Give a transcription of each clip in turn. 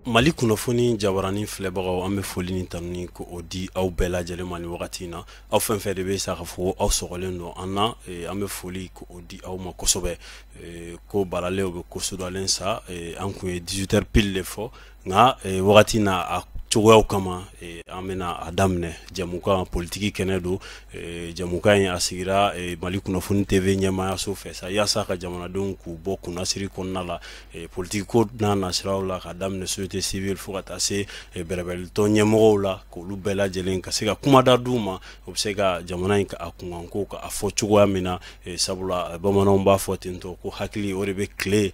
Mali kunnafoni jabarani filɛbagaw an bɛ foli ni tanuni ko o di aw bɛɛ lajɛlen ma ni wagati in na aw fɛn fɛn de bɛ sa ka fɔ aw sɔgɔlen don an na an bɛ foli ko o di aw ma kosɛbɛ ko balalen o bɛ ko sudalen sa an kun ye 18h pile de fɔ nka wagati na a cogoyaw kama an bɛna a daminɛ jamukan politiki kɛnɛ don jamukan in a sigira Mali kunnafoni TV ɲɛmaayaso fɛ sa yaasa ka jamanadenw k'u bɔ kunnasiri kɔnɔna la politiki ko n'a nasiraw la ka daminɛ société civile fo ka taa se bɛrɛbɛrɛtɔn ɲɛmɔgɔw la k'olu bɛɛ lajɛlen ka se ka kumada d'u ma o bɛ se ka jamana in ka a kunkanko ka a fɔ cogoya min na sabula bamananw b'a fɔ ten tɔ ko hakili o de bɛ tile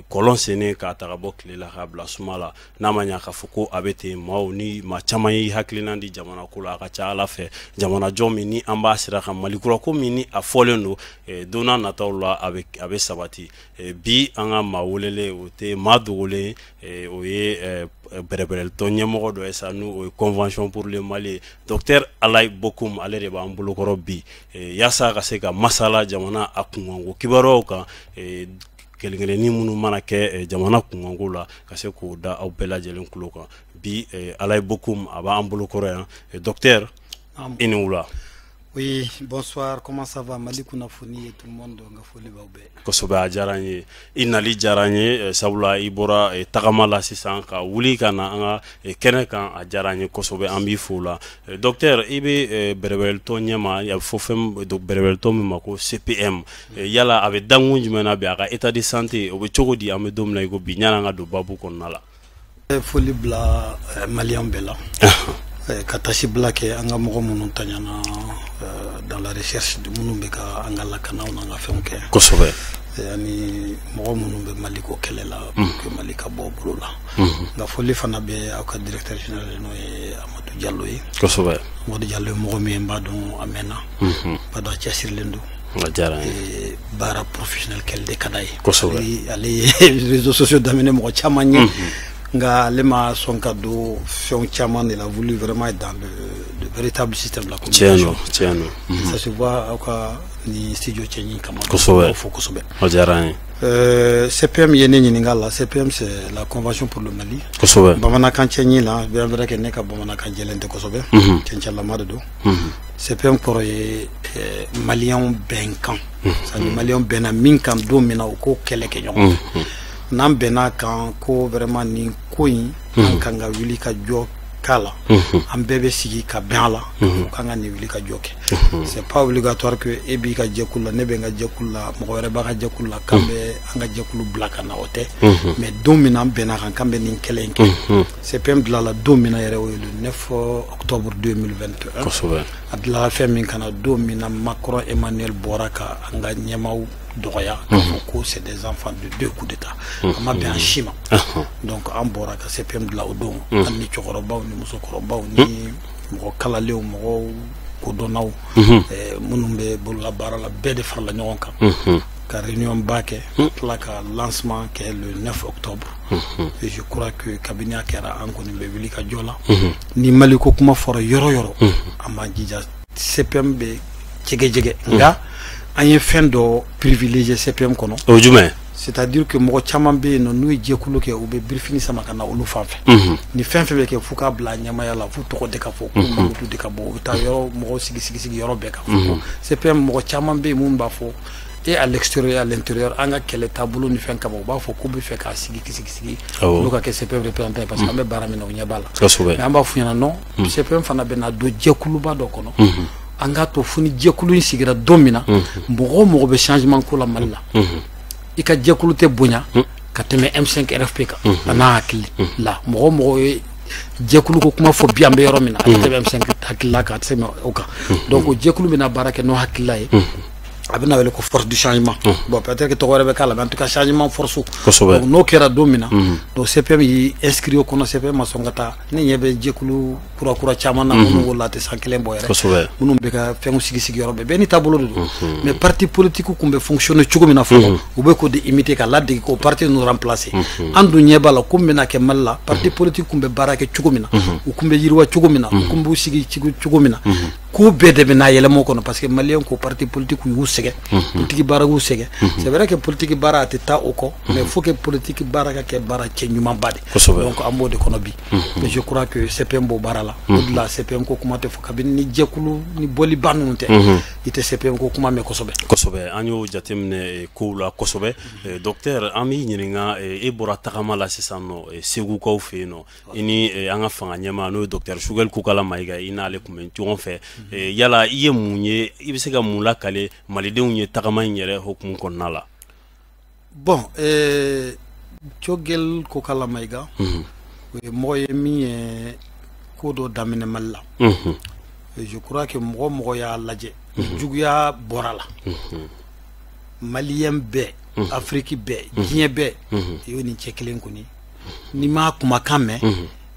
kɔlɔn sennen k'a ta ka bɔ tile la k'a bila suma la n'a ma ɲa k'a fɔ ko a bɛ ten maaw ni maa caman ye hakilina di jamana ko la a ka ca Ala fɛ jamanajɔ min ni an b'a sira kan Malikura ko min ni a fɔlen don don n'a nataw la a bɛ sabati bi an ka maa welelen o tɛ maa dogolen o ye bɛrɛbɛrɛtɔn ɲɛmɔgɔ dɔ ye sa n'o ye convention pour le Mali docteur Alayi Bokoum ale de b'an bolokɔrɔ bi yaasa ka se ka masala jamana a kunkanko kibaruyaw kan kelen-kelennin minnu mana kɛ jamana kunkanko la ka se k'o da aw bɛɛ lajɛlen tulo kan bi Alayi Bokoum a b'an bolokɔrɔ yan docteur i ni wula. Oui, bonsoir, comment ça va? Mali kunnafoni et tout le monde nga foli b'aw bɛɛ. Kosɛbɛ a diyara n ye i nali diyara n ye sabula i bɔra tagama la sisan ka wuli ka na an ka kɛnɛ kan a diyara n ye kosɛbɛ an b'i fo la docteur i bɛ bɛrɛbɛrɛtɔn ɲɛma a bɛ fɔ fɛn bɛrɛbɛrɛtɔn min ma ko CPM yala a bɛ dankun jumɛn na bi a ka état de santé o bɛ cogo di an bɛ don min na i ko bi ɲani an ka don babu kɔnɔna la. Foli bila maliyɛn bɛɛ la. Ka tasi bila kɛ an ka mɔgɔ minnu taɲana dans la recherche de minnu bɛ ka an ka lakanaw n'an ka fɛnw kɛ kosɛbɛ ani mɔgɔ minnu bɛ Mali ko kɛlɛ la que Mali ka bɔ bolo la nka foli fana bɛ aw ka directeur général n'o ye Amadou Diallo ye kosɛbɛ Amadou Diallo ye mɔgɔ min ye n b'a dɔn a mɛnna n b'a dɔn a cɛsirilen don baara professionnel kɛli de ka d'a ye kosɛbɛ ale ye réseaux sociaux daminɛ mɔgɔ caman ye nga ale ma sɔn ka don fɛnw caman de la voulu vraiment être dans le véritable système de la communication. Ça se voit aw ka ni studio cɛɲi kama kosɛbɛ fo kosɛbɛ o diyara n ye CPM ye ne ɲininka la CPM c'est la convention pour le Mali kosɛbɛ bamanankan cɛɲi la bien vrai que ne ka bamanankan jɛlen tɛ kosɛbɛ cɛncɛlama de don CPM kɔrɔ ye maliyɛnw bɛnkan c'est à dire maliyɛnw bɛnna min kan don min na u k'o kɛlɛ kɛ ɲɔgɔn fɛ n'an bɛnna kan ko vraiment nin ko in an kan ka wuli ka jɔ k'a la an bɛɛ bɛ sigi ka bɛn a la u kan ka nin wuli ka jɔ kɛ c'est pas obligatoire que e b'i ka jɛkulu la ne bɛ n ka jɛkulu la mɔgɔ wɛrɛ b'a ka jɛkulu la k'an bɛ an ka jɛkulu bila ka na o tɛ mais don min an bɛnna kan k'an bɛ nin kɛlɛ in kɛ CPM dilala don min na yɛrɛ o ye le 9 octobre 2021 kosɛbɛ a dilala fɛn min kana don min na Macron Emmanuel bɔra ka an ka ɲɛmaaw dɔgɔya k'a fɔ ko c'est des enfants de deux coups d'état a ma bɛn an si ma donc an bɔra ka CPM dila o don an ni cɛkɔrɔbaw ni musokɔrɔbaw ni mɔgɔ kalalenw mɔgɔw kodɔnnaw minnu bɛ bolola baara la bɛɛ de farala ɲɔgɔn kan ka réunion ba kɛ tila ka lancement kɛ le 9 octobre et je crois que kabini a kɛra an kɔni bɛ wuli ka jɔ la ni Mali ko kuma fɔra yɔrɔ yɔrɔ an b'an jija CPM bɛ jɛgɛjɛgɛ nka an ye fɛn dɔ privilégié CPM kɔnɔ o jumɛn c'est-à-dire que mɔgɔ caman bɛ yen nɔ n'u ye jɛkulu kɛ u bɛ birifini sama ka na olu fan fɛ ni fɛn fɛn bɛ kɛ f'u k'a bila ɲɛmaya la f'u tɔgɔ de ka fɔ ko Mamutu de ka bɔ u bɛ taa yɔrɔ mɔgɔw sigi yɔrɔ bɛɛ ka fɔ ko CPM mɔgɔ caman bɛ yen mun b'a fɔ et à l'extérieur et à l'intérieur an ka kɛlɛ taabolo ni fɛn kama u b'a fɔ k'u bɛ fɛ k'a sigi olu ka kɛ CPM représentant parce que an bɛ baara min na u ɲɛ b'a la mais an b'a f'u ɲɛna non CPM fana bɛ na don jɛkuluba dɔ kɔnɔ an ka to fo ni jɛkulu in sigira don min na mɔgɔ o mɔgɔ bɛ changement ko la Mali la i ka jɛkulu tɛ bonya ka tɛmɛ M5 RFP kan a n'a hakili la mɔgɔ o mɔgɔ ye jɛkulu ko kuma fɔ bi an bɛ yɔrɔ min na a tɛ tɛmɛ M5 hakili la kan a tɛ tɛmɛ o kan donc o jɛkulu bɛna baara kɛ n'o hakilila ye a bɛna wele ko force du changement bon peut-être que tɔgɔ wɛrɛ bɛ k'a la mais en tout cas changement force donc n'o kɛra don min na donc CPM y'i inscrit o kɔnɔ CPM ma sɔn ka taa ne ɲɛ bɛ jɛkulu kura caman na minnu wolola tɛ san kelen bɔ yɛrɛ minnu bɛ ka fɛnw sigi yɔrɔ bɛɛ bɛɛ ni taabolo de don mais parti politique kun bɛ fonctionner cogo min na fɔlɔ u bɛ k'o de imiter ka ladege k'o parti ninnu remplacer an dun ɲɛ b'a la ko min bɛna kɛ Mali la parti politique kun bɛ baara kɛ cogo min na u kun bɛ yiriwa cogo min na u kun b'u sigi cogo min na ko be de na yele mo kono parce que malien ko parti politique yu sege politique bara yu sege c'est vrai que politique bara ta oko mais faut que politique bara ka ke bara chenyuma bade donc ambo de kono bi mais je crois que CPM bo bara la au-delà CPM ko kuma te foka bin ni jekulu ni boli banu te ite CPM ko kuma me kosobe anyo jatemne ko la kosobe docteur ami nyininga e bora takama la sesano segu ko feno ini anga fanga nyama no docteur Choguel Koukala Maïga ina ale kumen tu on fait yala iye munye ibisega mula kale malidenw ye takama nyere hokum konnala bon Choguel Koukala Maïga moye mi kodo damine malla je crois que mo ya laje juguya borala malien be Afrique be Guinée be yoni chekelen kuni ni ma kuma kame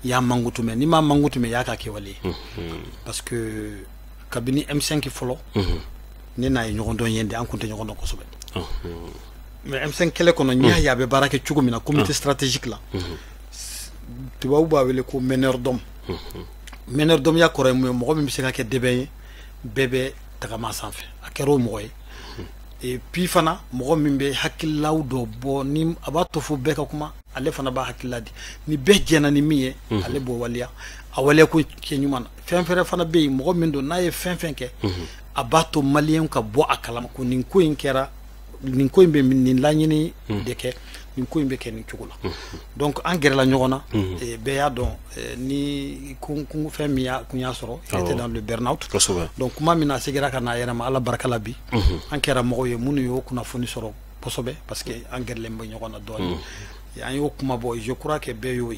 ya mangutume ni ma mangutume ya ka kewali parce que kabini M5 folo ni na nyogondo yende an kunte nyogondo ko sobe mais M5 kele kono nya ya be barake chugo mina comité stratégique là tu ba uba wele ko meneur d'homme ya kore mo mi se ka ke debe bébé tagama sanfe akero moy et puis fana mo mimbe hakilaw do bo ni abato fu beka kuma ale fana ba hakiladi ni be jena ni miye ale bo walia awale ko kenyuma fenfere fana be mo mindo naye fenfenke abato malien ka bo akalam ko nin ko inkera nin ko imbe min lanyini deke nin ko imbe ken chugula donc engrais la nyogona et be ya don ni kun femia kunya soro était dans le burnout donc kuma mina segira kana yana ma ala barakala bi ankera mo ye munu yo kuna foni soro posobe parce que engrais lembo nyogona don ya yo kuma boy je crois que be yo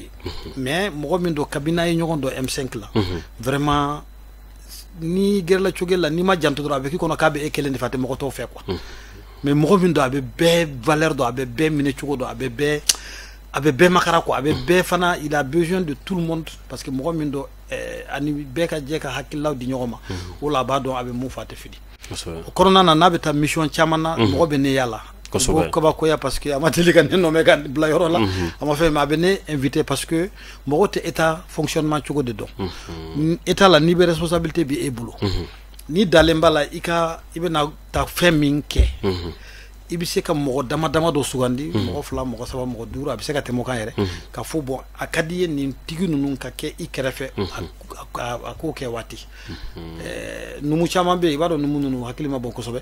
mais mo min do kabina yi nyogondo M5 là vraiment ni gerla chugela ni ma janto do avec kono kabe ekele fate mo ko to fe quoi mais mo min do abe be valeur do abe be mine chugo do abe be makara ko abe be fana il a besoin de tout le monde parce que mo min do ani be ka je ka hakilaw di nyogoma wala ba do abe mo fate fidi corona na nabe ta mission chamana mo be ne yalla ko ba ko ya parce que amateli kan no me kan bla yoro la ama fe ma be ne invité parce que mo te état fonctionnement chugo de do état la ni be responsabilité bi e boulot ni dalembala ika ibena ta feminke ibise ka mo dama do sugandi mo fla mo saba mo duru abise ka temo kan yere ka fo bon akadiye ni tigunu nun ka ke ikerefe ako ke wati numu chama be ibado numu nunu hakilima bon ko sobe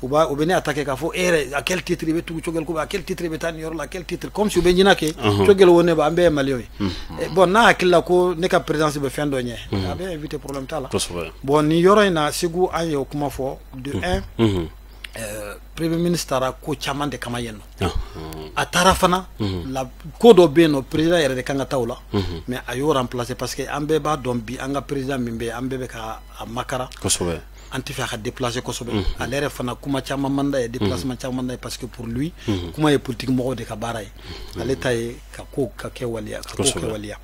uba obeni attaquer ka fo ere à quel titre be tu chogel ko à quel titre be tan yor la quel titre comme si be nyina ke chogel wonne ba ambe malioy bon na hakilla ko ne ka présidence be fendo nye abe invité problème tala bon ni yoro ina sigu ayo kuma fo de 1 premier ministre ara ko chamande kama yenno atara fana la kodo beno président yere de kanga tawla mais ayo remplacer parce que ambe ba dombi anga président mimbe ambe be ka makara kosobe anti fa déplacer kosobe alere fana kuma chama manda e déplacement chama manda parce que pour lui kuma e politique mo de ka baray ale tay ka ko ka ke walia ka ko ke walia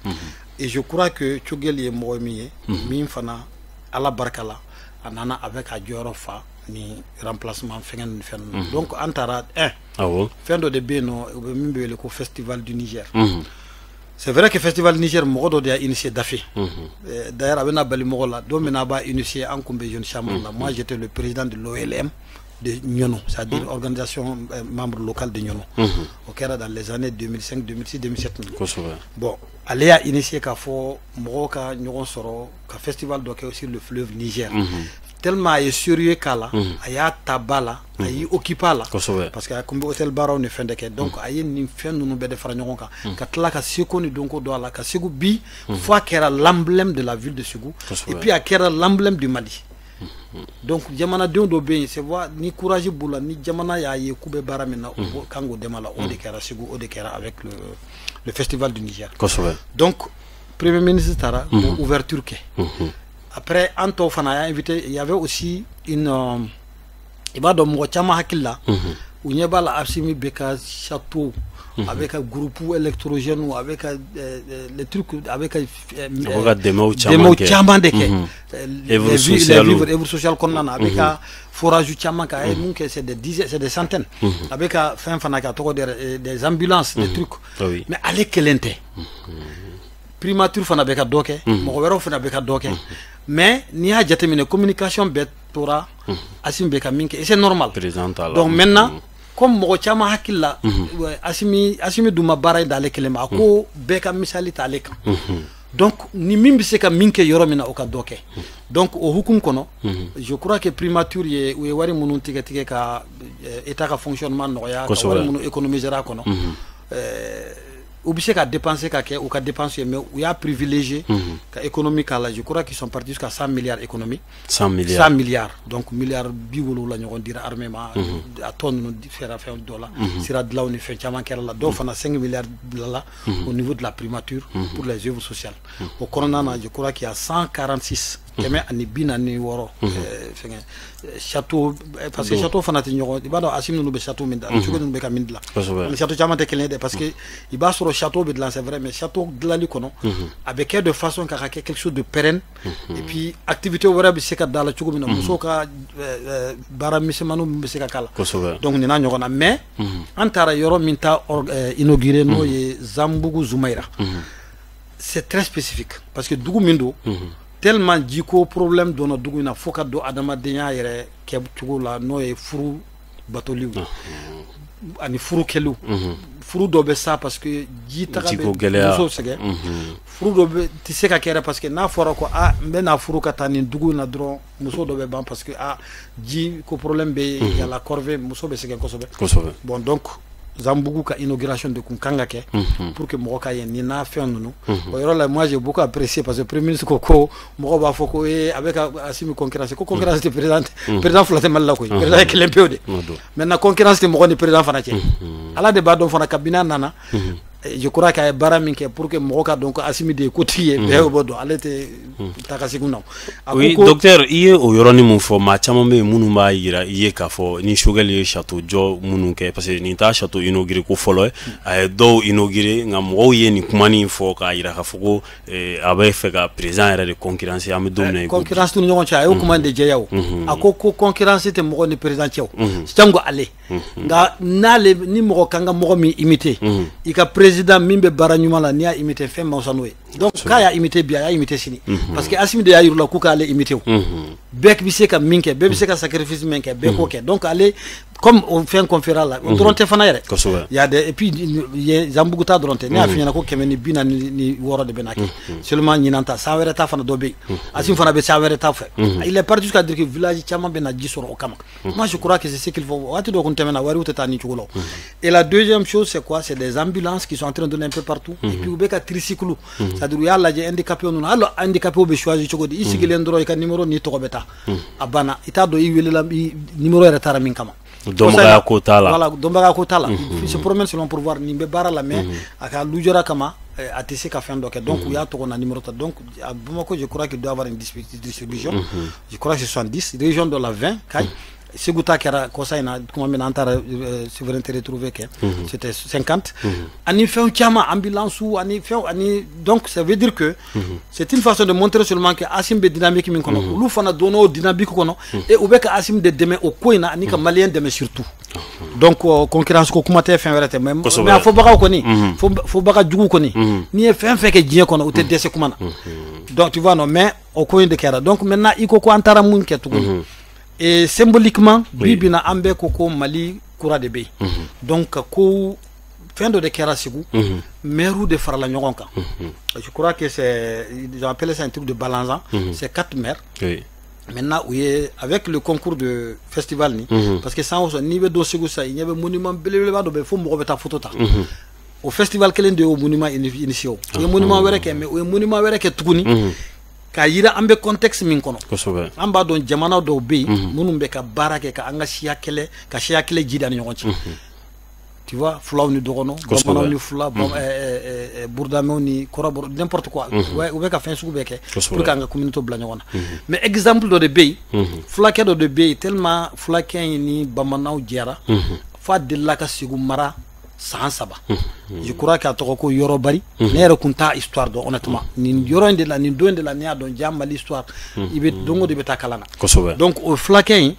et je crois que Choguel ye mo mi min fana ala barkala anana avec a jorofa ni remplacement fengen fen donc antara fendo de beno mimbe le ko festival du Niger c'est vrai que festival Niger modo de a initié Daffé d'ailleurs abena bali mogola do mena ba initié en combe jeune chambre là moi j'étais le président de l'OLM de Nyono, c'est-à-dire organisation membre local de Nyono au Kera dans les années 2005 2006 2007 bon allez à initier ka fo mogoka nyogon soro ka festival doke aussi le fleuve Niger tellement est sérieux kala aya tabala ayi occupa la parce que comme hôtel Barrow ne fende ke donc ayi ni fen nu be de fara nyogon ka tla ka sekoni donc do la ka Ségou bi fois kera l'emblème de la ville de Ségou et puis a kera l'emblème du Mali donc jamana de do be c'est voir ni courage bula ni jamana ya ye kube baramina kango demala o de kera Ségou o de kera avec le festival du Niger donc premier ministre tara ouverture ke après Anto Fana a invité, il y avait aussi une ibado mo chama hakilla où il y avait la Absimi Beka château avec un groupe électrogène ou avec les trucs avec des mots chama de les vivres social qu'on a avec un forage chama ka donc c'est des dizaines c'est des centaines avec un fin Fana ka des ambulances des trucs mais allez kelente primature Fana Beka doke mo wero Fana Beka doke mais n'i y'a jateminɛ communication bɛɛ tora Assimi bɛ ka min kɛ et c'est normal donc maintenant comme mɔgɔ caman hakili la Assimi dun ma baara d'ale kelen ma a ko bɛɛ ka misali ta ale kan donc ni min bɛ se ka min kɛ yɔrɔ min na o ka dɔ kɛ donc o hukumu kɔnɔ je crois que primature ye u ye wari minnu tigɛ ka état ka fonctionnement nɔgɔya ka wari minnu économiser a kɔnɔ ou bien qu'à dépenser ou qu'à dépenser mais il y a privilégié économique à la je crois qu'ils sont partis jusqu'à 100 milliards économie 100 milliards donc milliards biwolo la ñoo dire armement à tonne différents dollars sera de là on fait chaman là donc on a 5 milliards là au niveau de la primature pour les œuvres sociales au corona je crois qu'il y a 146 kɛmɛ ani bi naani wɔɔrɔ château parce que château fana tɛ ɲɔgɔn i b'a dɔn Assimi ninnu bɛ château min dilan cogo ninnu bɛ ka min dilan mais château caman tɛ kelen dɛ parce que i b'a sɔrɔ château bɛ dilan c'est vrai mais château dilanli kɔnɔ a bɛ kɛ de façon k'a ka kɛ quelque chose de pérenne et puis activité wɛrɛ bɛ se ka da la cogo min na musow ka baara misɛnmaninw bɛ se ka k'a la donc nin n'a ɲɔgɔn na mais an taara yɔrɔ min ta inauguré n'o ye Zambugu Zumaira c'est très spécifique parce que dugu min don tellement jiko problème donna dugu na fo ka do adamadenya yɛrɛ kɛ cogo la n'o ye furu batoliw ani furu kɛliw furu dɔ bɛ sa parce que ji taga bɛ muso sɛgɛn furu dɔ bɛ tɛ se ka kɛ parce que n'a fɔra ko n bɛ na furu ka taa nin dugu in na dɔrɔn muso dɔ bɛ ban parce que ji ko problème bɛ yala corvée muso bɛ sɛgɛn kosɛbɛ bon donc Zambugu ka inauguration de kun kan ka kɛ pour que mɔgɔ ka ye nin n'a fɛn ninnu o yɔrɔ la moi j'ai beaucoup apprécié parce que premier ministre ko mɔgɔ b'a fɔ ko a bɛ ka Assimi concurrence ko concurrence tɛ président fila tɛ Mali la koyi président ye kelen pewu de maintenant concurrence tɛ mɔgɔ ni président fana cɛ ala de b'a dɔn fana kabini a nana je crois qu'il y a bara min kɛ pour que mɔgɔ ka dɔn ko Assimi de ye kotigi ye bɛɛ b'o dɔn ale tɛ taa ka segin na oui docteur i ye o yɔrɔnin mun fɔ maa caman bɛ yen minnu b'a yira i ye k'a fɔ ni Choguel ye château jɔ minnu kɛ parce que nin t'a château inauguré ko fɔlɔ ye a ye dɔw inauguré nka mɔgɔw ye nin kumanin fɔ k'a yira k'a fɔ ko a bɛ fɛ ka président yɛrɛ de concurrence an bɛ don min na concurrence t'u ni ɲɔgɔn cɛ a y'o kuma de jɛya o a ko concurrence tɛ mɔgɔ ni président cɛ o jango ale nka n'ale ni mɔgɔ kan ka mɔgɔ min imiter i ka président min bɛ baara ɲuman la n'i y'a imiter fɛn ma fisa n'o ye donc k'a y'a imiter bi a y'a imiter sini parce que Assimi de y'a yir'u la k'u k'ale imiter o bɛɛ bɛ se ka min kɛ bɛɛ bɛ se ka sacrifice min kɛ bɛɛ k'o kɛ donc ale comme o fɛn conférence la o dɔrɔn tɛ fana yɛrɛ y a des et puis Zambugu ta dɔrɔn tɛ ne y'a f'i ɲɛna ko 140 ni 6 de bɛ na kɛ seulement ɲinan ta san wɛrɛ ta fana dɔ bɛ yen Assimi fana bɛ san wɛrɛ ta fɛ il est parti jusqu'à dire que village caman bɛ na ji sɔrɔ o kama moi je crois que c'est ce qu'il faut waati dɔ kun tɛmɛna wariw tɛ taa ni cogo la et la deuxième chose c'est quoi c'est des ambulances qui sont en train de donner un peu partout et puis u bɛ ka tricycle c'est-à-dire u y'a lajɛ handicapé ninnu hali handicapé bɛ choisir cogo di i sigilen dɔrɔn i ka numéro n'i tɔgɔ bɛ taa a banna i t'a dɔn i welela numéro yɛrɛ taara min kama dɔnbaga ko t'a la voilà dɔnbaga ko t'a la il se promène selon pouvoir nin bɛ baara la mais a ka lujura kama a tɛ se ka fɛn dɔ kɛ donc u y'a tɔgɔ na numéro ta donc à Bamako je crois qu'il doit avoir une distribution je crois que c'est 70 région de la 20 Kayi Segu ta kɛra kɔsa in na kuma min na an taara souveraineté retrouvée kɛ c'était 50 ani fɛn caman ambulance ani fɛn ani donc ça veut dire que c'est une façon de montrer seulement que Assimi bɛ dynamique min kɔnɔ olu fana donna o dynamique kɔnɔ et u bɛ ka Assimi de dɛmɛ o ko in na ani ka maliyɛn dɛmɛ surtout donc concurrence ko kuma tɛ fɛn wɛrɛ tɛ mais a fɔbaga kɔni fɔbaga jugu kɔni n'i ye fɛn fɛn kɛ diɲɛ kɔnɔ u tɛ dɛsɛ kuma na donc tu vois non mais o ko in de kɛra donc maintenant i ko an taara mun kɛ tuguni et symboliquement bibina ambe koko Mali kura de be donc ko fin de kɛra Segu maire de farala ɲɔgɔn kan je crois que c'est ils ont appelé ça un truc de balançant c'est 4 maires maintenant oui avec le concours de festival ni parce que sans ni be do Segu ça il y avait monument belebeleba do be fo mɔgɔ bɛ taa photo ta au festival kelen de o monument initié o ye monument wɛrɛ kɛ mais o ye monument wɛrɛ kɛ tuguni ka yira an bɛ contexte min kɔnɔ an b'a dɔn jamana dɔw bɛ yen minnu bɛ ka baara kɛ ka an ka siya kɛlɛ ji da ni ɲɔgɔn cɛ tu vois fulaw ni dɔgɔnɔ bamananw ni fula burdamɛw ni kɔrɔbɔrɔ n'importe quoi u bɛ ka fɛn sugu bɛɛ kɛ pour que an ka communauté bila ɲɔgɔn na mais exemple dɔ de bɛ yen fulakɛ dɔ de bɛ yen tellement fulakɛ in ni bamananw jɛra fo a delila ka Segu mara san 3 je crois que a tɔgɔ ko Yɔrɔ Bari ne yɛrɛ kun t'a histoire dɔn honnêtement nin yɔrɔ in de la nin don de la ne y'a dɔn ja Mali histoire i bɛ don o don i bɛ taa kalan na donc o fulakɛ in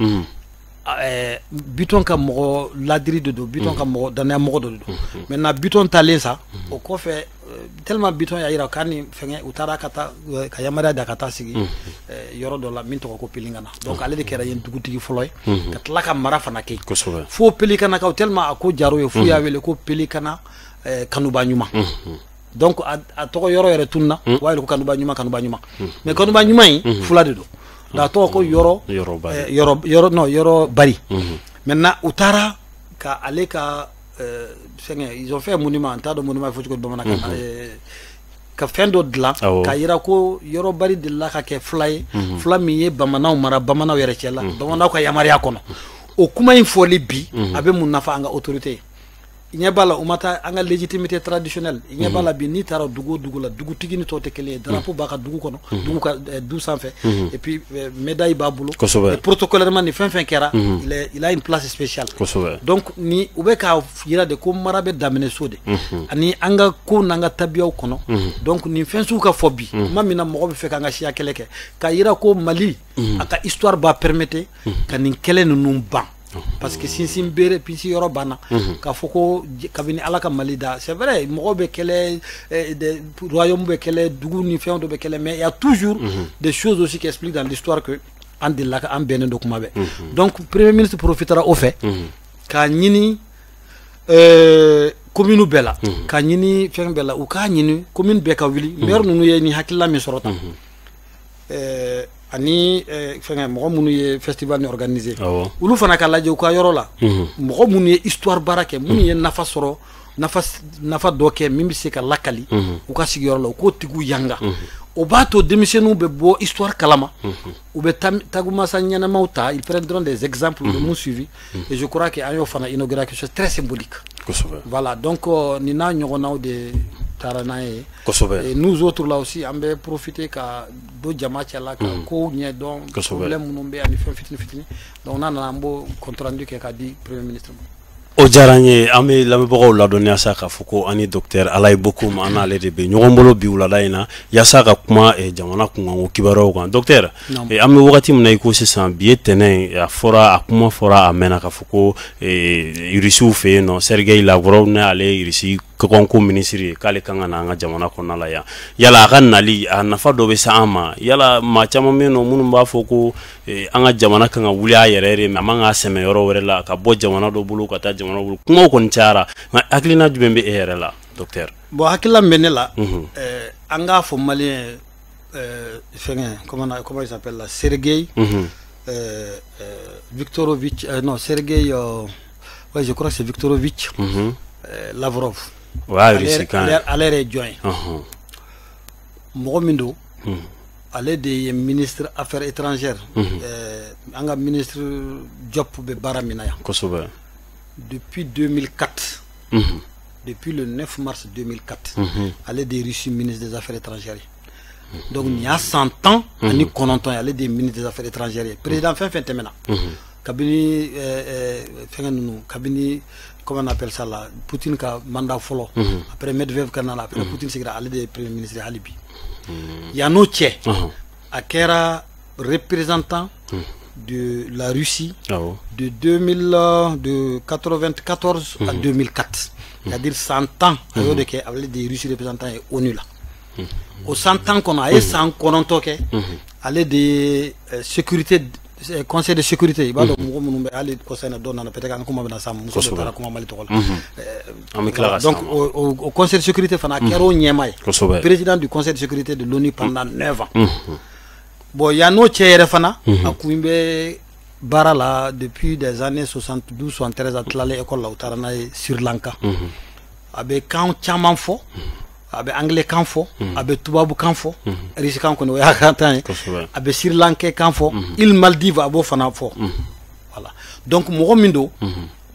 Biton ka mɔgɔ ladiri de don Biton ka mɔgɔ danaya mɔgɔ de don maintenant Biton talen sa o kɔfɛ tellement Biton y'a yira k'a ni fɛngɛ u taara ka taa ka yamaruya da ka taa sigi yɔrɔ dɔ la min tɔgɔ ko Pelikana donc ale de kɛra yen dugutigi fɔlɔ ye ka tila ka mara fana kɛ fo Pelikana kaw tellement a ko jaro ye fo y'a wele ko Pelikana kanuba ɲuman donc a tɔgɔ yɔrɔ yɛrɛ tunna u b'a wele ko kanuba ɲuman mais kanuba ɲuman in fula de don da tɔgɔ ko yɔrɔ bari maintenant u taara ka ale ka fɛngɛ ils ont fait un monument n t'a dɔn monument fɔ cogo bamanankan ka fɛn dɔ dilan ka yira ko yɔrɔ bari delila ka kɛ fula ye fula min ye bamananw mara bamananw yɛrɛ cɛ la bamananw ka yamaruya kɔnɔ o kuma in fɔli bi a bɛ mun nafa an ka autorité ye i ɲɛ b'a la u ma taa an ka légitimité traditionnelle i ɲɛ b'a la bi n'i taara dugu o dugu la dugutigi ni tɔw tɛ kelen ye drapeau b'a ka dugu kɔnɔ dugu ka du sanfɛ et puis médaille b'a bolo et protocolairement ni fɛn fɛn kɛra il a une place spéciale donc ni u bɛ k'a yira de ko mara bɛ daminɛ so de ani an ka ko n'an ka tabiyaw kɔnɔ donc nin fɛn sugu ka fɔ bi kuma min na mɔgɔ bɛ fɛ k'an ka siya kɛlɛ kɛ k'a yira ko Mali a ka histoire b'a permettre ka nin kɛlɛ ninnu ban parce que sinsin bere pisi yɔrɔ banna k'a fɔ ko kabini ala ka Mali da c'est vrai mɔgɔ bɛ kɛlɛ royaume bɛ kɛlɛ dugu ni fɛn dɔ bɛ kɛlɛ mais il y a toujours des choses aussi qui expliquent dans l'histoire que an delila ka an bɛnnen do kuma bɛ donc premier ministre profitera o fɛ k'a ɲini commune bɛɛ la k'a ɲini fɛn bɛɛ la u k'a ɲini commune bɛɛ ka wuli maire ninnu ye ni hakilila min sɔrɔ tan ani fɛngɛ mɔgɔ minnu ye festival ni organisé olu fana ka lajɛ u ka yɔrɔ la mɔgɔ minnu ye histoire baara kɛ minnu ye nafa sɔrɔ nafa dɔ kɛ min bɛ se ka lakali u ka sigiyɔrɔ la u k'o tigiw yanga o b'a to denmisɛnninw bɛ bɔ histoire kalama u bɛ tagumasa ɲɛnamaw ta ils prendront des exemples de mun suivi et je crois que an y'o fana inauguré quelque chose très symbolique voilà donc ni n'a ɲɔgɔnnaw de taara n'a ye et nous autres là aussi an bɛ profiter ka do jama cɛla ka kow ɲɛ dɔn problème minnu bɛ ani fɛn fitini fitini donc n'a nana an b'o compte rendu kɛ k'a di premier ministre ma. O diyara n ye an bɛ lamɛnbagaw ladɔnniya sa k'a fɔ ko ani docteur Alayi Bokoum an n'ale de bɛ ɲɔgɔn bolo bi wulada in na yaasa ka kuma jamana kunkanko kibaruyaw kan docteur an bɛ wagati min na i ko sisan bi ye tɛnɛn a kuma fɔra a mɛnna k'a fɔ ko Irisiw fɛ yen nɔ Sergei Lavrov n'ale ye Irisi kɔkanko minisiri ye k'ale kan ka na an ka jamana kɔnɔna la yan yala a ka nali a nafa dɔ bɛ se an ma yala maa caman bɛ yen nɔ minnu b'a fɔ ko an ka jamana kan ka wuli a yɛrɛ de mais a man ka sɛmɛ yɔrɔ wɛrɛ la ka bɔ jamana dɔ bolo ka taa jamana bolo kumaw kɔni cayara nka hakilina jumɛn bɛ e yɛrɛ la docteur. bon hakilina min bɛ ne la an k'a fɔ maliyɛn fɛngɛ comment il s'appelle là Sergei Viktorovich non Sergei ouais je crois que c'est Viktorovich Lavrov ale yɛrɛ ye jɔn ye mɔgɔ min don ale de ye ministre affaires étrangères an ka ministre Diop bɛ baara min na yan kosɛbɛ depuis 2004 depuis le 9 mars 2004 ale de ye Russie ministre des affaires étrangères donc nin y'a 100 ans ani 9 ale de ye ministre des affaires étrangères président fɛn fɛn tɛmɛna kabini fɛngɛ ninnu kabini comment on appelle ça là Poutine ka mandat fɔlɔ après Medvedev ka nana après Poutine sigira ale de ye premier ministre hali bi yan'o cɛ a kɛra représentant de la Russie de 1994 à 2004 c'est-à-dire 100 ans a y'o de kɛ ale de ye Russie représentant ye ONU la o 100 ans kɔnɔ a ye san 9 kɛ ale de ye sécurité conseil de sécurité i b'a dɔn mɔgɔ minnu bɛ hali conseil na dɔ nana peut-être an kuma bɛna sa muso dɔ taara kuma Mali tɔgɔ la donc au conseil de sécurité fana a kɛra o ɲɛma ye président du conseil de sécurité de l'ONU pendant 9 ans bon yan'o cɛ yɛrɛ fana a kun bɛ baara la depuis des années 72 73 a tilalen école la u taara n'a ye Sri Lanka a bɛ kan caman fɔ a bɛ anglais kan fɔ a bɛ tubabu kan fɔ Russe kan kɔni o y'a kan tan ye a bɛ Sri Lankais kan fɔ île Maldives a b'o fana fɔ voilà donc mɔgɔ min don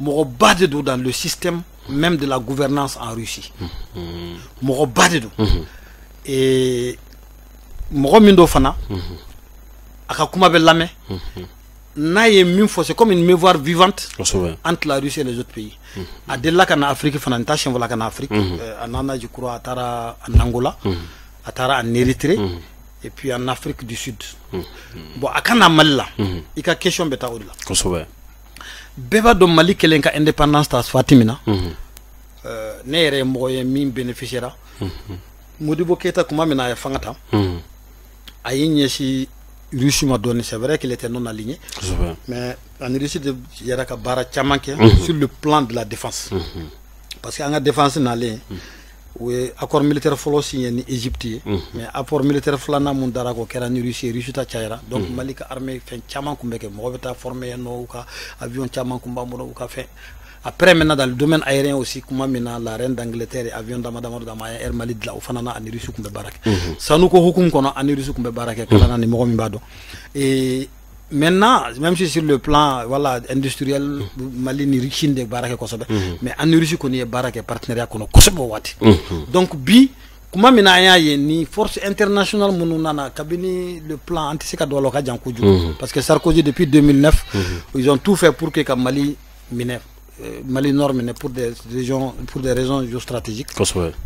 mɔgɔ ba de don dans le système même de la gouvernance en Russie mɔgɔ ba de don et mɔgɔ min don fana a ka kuma bɛ lamɛn n'a ye min fɔ c'est comme une mémoire vivante entre la Russie et les autres pays a delila ka na Afrique fana n t'a siɲɛ fɔla ka na Afrique a nana je crois a taara en Angola a taara en Érythrée et puis en Afrique du Sud bon a ka na Mali la i ka question bɛ taa o de la beba do Mali kelen ka indépendance ta Fatimina ne yɛrɛ mɔgɔ ye min bénéficiera Modibo Keïta kuma mina ya fangata a yi ɲɛsi Russie ma dɔɔni c'est vrai qu'il était non aligné mais en Russie de yɛrɛ ka baara caman kɛ sur le plan de la défense parce que an ka défense nalen ou accord militaire fɔlɔ signé ni Égypte ye mais accord militaire filanan mun dara ko kɛra ni Russie ye Russie ta cayara donc Mali ka armée fɛn caman kun bɛ kɛ mɔgɔ bɛ taa former yen nɔ u ka avion caman kun b'an bolo u ka fɛn après maintenant dans le domaine aérien aussi kuma mina la reine d'Angleterre et avion dama Air Mali dilan o fana na ani Russie kun bɛ baara kɛ sanu ko hukum kɔnɔ ani Russie kun bɛ baara kɛ kalana ni mɔgɔ min b'a dɔn et maintenant même si sur le plan voilà industriel Mali ni Russie de baara kɛ kosɛbɛ mais ani Russie kɔni ye baara kɛ partenariat kɔnɔ kosɛbɛ o waati donc bi kuma mina an y'a ye ni force internationale minnu nana kabini le plan an tɛ se ka don a la o ka jan kojugu parce que Sarkozy depuis 2009 ils ont tout fait pour que ka Mali minɛ Mali Nord mais pour des raisons géostratégiques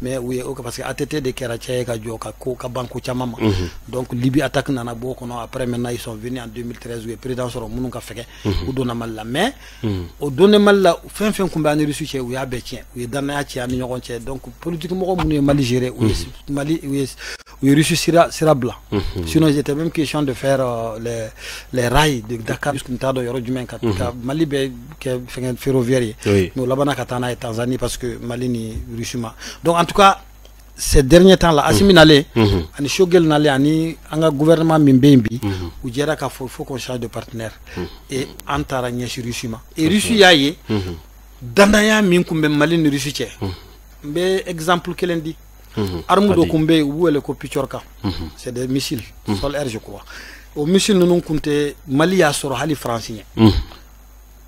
mais oui parce que ATT de Kerache ka jo ka banko chamama donc Libye attaque nana boko non après maintenant ils sont venus en 2013 où le président soro munu ka feke ou donna mal la mais au donner mal la fin kumba ni Russie che où ya betien où dana ci ani ñokon ci donc politiquement munu Mali gérer où Mali où Russie sera blanc sinon il était même question de faire les rails de Dakar jusqu'à Ntado yoro jumen ka Mali be ke ferroviaire mais là-bas Katana et Tanzanie parce que Mali ni Russie donc en tout cas ces derniers temps là Assimi nale ani Shogel nale ani anga gouvernement Mimbembi ou dira qu'il faut qu'on change de partenaire et antara nyeshi Russie et Russie yaye dandaya min kumbe Mali ni Russie che be exemple kelen di arme do kumbe ou le ko Pichorka c'est des missiles sol air je crois au missile non compte Mali a soro hali français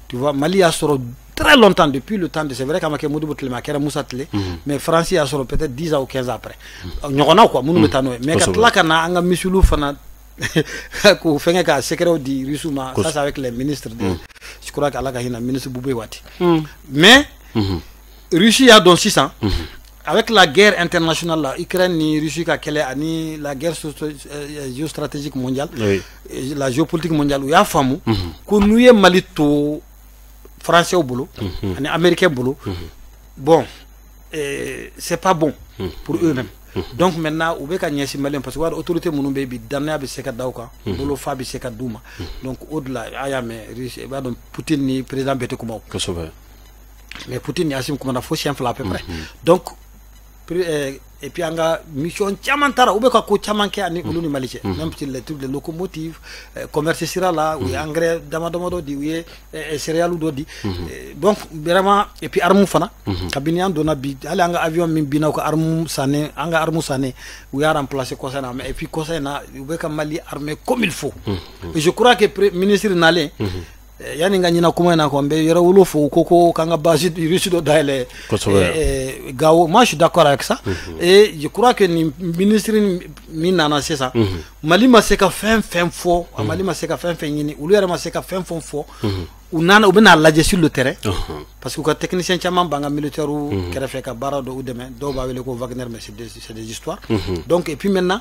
tu vois Mali a soro très longtemps depuis le temps de c'est vrai qu'Amake Modibo Tlema kera Moussa Tlé mais Français a soro peut-être 10 ans ou 15 ans après ñogona quoi munu metano mais katla kana anga misulu fana ko fenga ka secret di Rusuma ça c'est avec les ministres de je crois qu'Allah ka hina ministre Boubé Wati mais Russie a donc 600 avec la guerre internationale là Ukraine ni Russie ka kele ani la guerre géostratégique mondiale la géopolitique mondiale où ya famu ko nuye Mali to français au boulot ani américain boulot bon c'est pas bon pour eux-mêmes donc maintenant ou be ka ñesi Malien parce que wa autorité munu be bi danna be seka dawka bolo fa bi seka duma donc au-delà aya mais Russie ba don Poutine ni président bete kuma mais Poutine yasim kuma na fo chien fla à peu près donc et puis anga mission chamantara ou be ka ko chamanke ani uluni malice même si les trucs de locomotives commerce sera là ou engrais dama di ou céréales do di donc vraiment et puis armu fana kabini an dona bi ala anga avion min bina ko armu sané anga armu sané ou ya remplacer ko sana mais et puis ko sana ou be ka Mali armé comme il faut et je crois que ministre nalé yani nga nyina kuma na ko mbe yoro wulo fo koko kanga base Russie do daile gawo moi je suis d'accord avec ça et je crois que ni ministre mi nana c'est ça Mali ma se ka fin fo Mali ma se ka fin yini ulu yara ma se ka fin fo ou nana ou bena la sur le terrain parce que ko technicien chama banga militaire ou kerefe ka barado ou demain do ba wele ko Wagner mais c'est des histoires donc et puis maintenant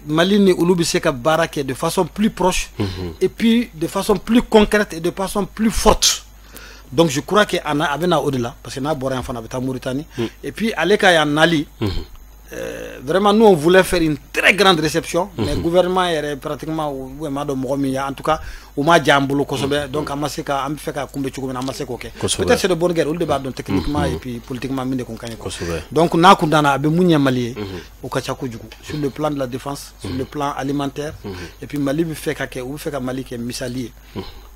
Mali ni Ulubi Seka Barake de façon plus proche et puis de façon plus concrète et de façon plus forte. Donc je crois que Anna Abena au-delà parce que na Boré enfant habita Mauritanie et puis Aleka et Nali vraiment nous on voulait faire une très grande réception mais le gouvernement est pratiquement en tout cas au ma jambulo kosobe donc amaseka am feka kumbe chuko na amaseko ke peut-être c'est de bonne guerre ou le débat donc techniquement et puis politiquement mine ko kanye donc na kundana abe munya Mali au kachako juku sur le plan de la défense sur le plan alimentaire et puis Mali bi feka ke ou feka Mali ke misali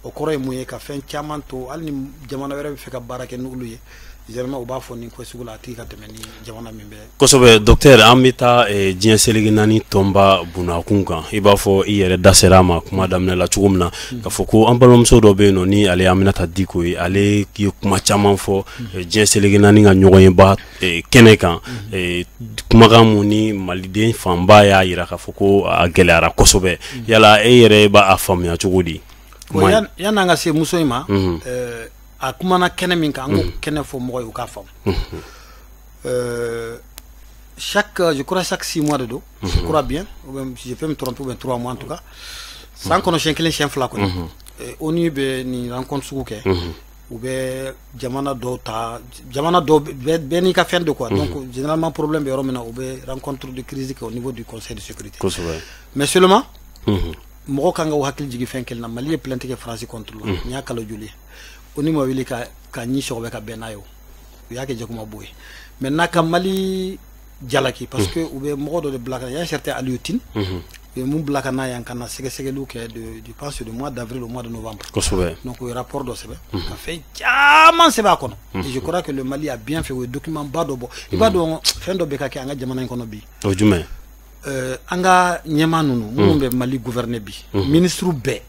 o koroy muye ka fen chamanto alni jamana wera bi feka barake no uluye généralement uba foni ko sugula tika temeni jamana mimbe kosobe docteur amita dien seleginani tomba buna kunkan iba fo iyere daserama kuma damne la chugumna ka foko ambalom so do be no ni ale aminata diko ale ki kuma chaman fo dien seleginani nga nyogoyen ba kenekan kuma gamuni maliden famba ya ira ka foko agelara kosobe yala iyere ba afamya chugudi yana nga se musoima a kumana kene min ka ngo kene fo moy u ka fam je crois chaque 6 mois de dos je crois bien ou même si je peux me tromper ou 3 mois en tout cas sans qu'on ait chien fla ko ONU be ni rencontre sugu kɛ ou be jamana dɔw ta jamana dɔw bɛɛ n'i ka fɛn de quoi donc généralement problème be yɔrɔ min na u be rencontre de crise kɛ au niveau du conseil de sécurité mais seulement mɔgɔ kan ka u hakili jigi fɛn kelen na Mali ye plainte kɛ France contre la n y'a kalo joli ONU ma wuli ka ɲi sɔgɔbɛ ka bɛn n'a ye u y'a kɛ jakuma bo ye maintenant ka Mali jalaki parce que u be mɔgɔ dɔ de bila ka y a un certain Alioune et mun bila ka n'a yan kana sɛgɛsɛgɛliw kɛ je pense du mois d'avril au mois de novembre donc o rapport dɔ sɛbɛn ka fɛn caman sɛbɛn a kɔnɔ et je crois que le Mali a bien fait o ye document ba dɔ bɔ i b'a dɔn fɛn dɔ bɛ ka kɛ an ka jamana in kɔnɔ bi o jumɛn an ka ɲɛmaa ninnu minnu bɛ Mali gouverner bi ministre bɛɛ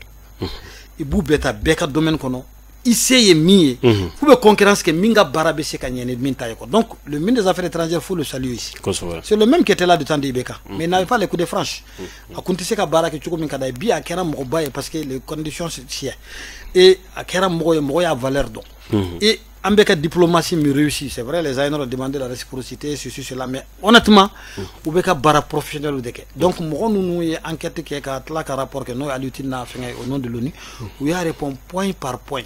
i b'u bɛɛ ta bɛɛ ka domaine kɔnɔ i se ye min ye ou bien concurrence que min ka baara bɛ se ka ɲɛ ni min ta ye quoi donc le ministre des affaires étrangères faut le saluer ici c'est le même qui était là du temps de IBK mais il n'avait pas les coups de franche a kun tɛ se ka baara kɛ cogo min ka d'a ye bi a kɛra mɔgɔba ye parce que les conditions sied et a kɛra mɔgɔ ye mɔgɔ y'a valeur dɔn et an bɛ ka diplomatie min réussi c'est vrai les aénors ont demandé la réciprocité ceci cela mais honnêtement u bɛ ka baara professionnel de kɛ donc mɔgɔ ninnu ye enquête kɛ ka tila ka rapport kɛ n'o ye Alioune n'a fɛngɛ au nom de l'ONU u y'a répondre point par point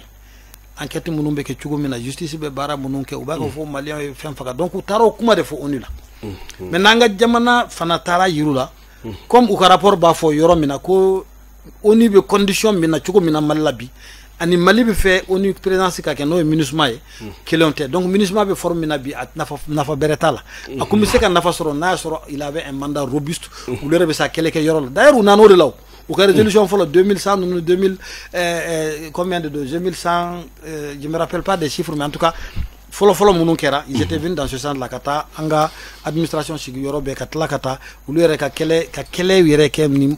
enquête minnu bɛ kɛ cogo min na justice bɛ baara minnu kɛ u b'a fɔ maliyɛnw ye fɛn faga donc u taara o kuma de fɔ ONU la maintenant an ka jamana fana taara yiru la comme u ka rapport b'a fɔ yɔrɔ min na ko ONU bɛ condition min na cogo min na Mali la bi ani Mali bɛ fɛ ONU présidence ka kɛ n'o ye MINUSMA ye kelenw tɛ donc MINUSMA bɛ forme min na bi a nafa bɛrɛ t'a la a kun bɛ se ka nafa sɔrɔ n'a y'a sɔrɔ il avait un mandat robuste olu yɛrɛ bɛ se ka kɛlɛ kɛ yɔrɔ la d'ailleurs u nan'o de la o ou que résolution folo 2100 nous 2000 combien de 2100 je me rappelle pas des chiffres mais en tout cas folo munun kera ils étaient venus dans ce sens là kata anga administration sigi yoro be katla kata ulu yere ka kele yere ke ni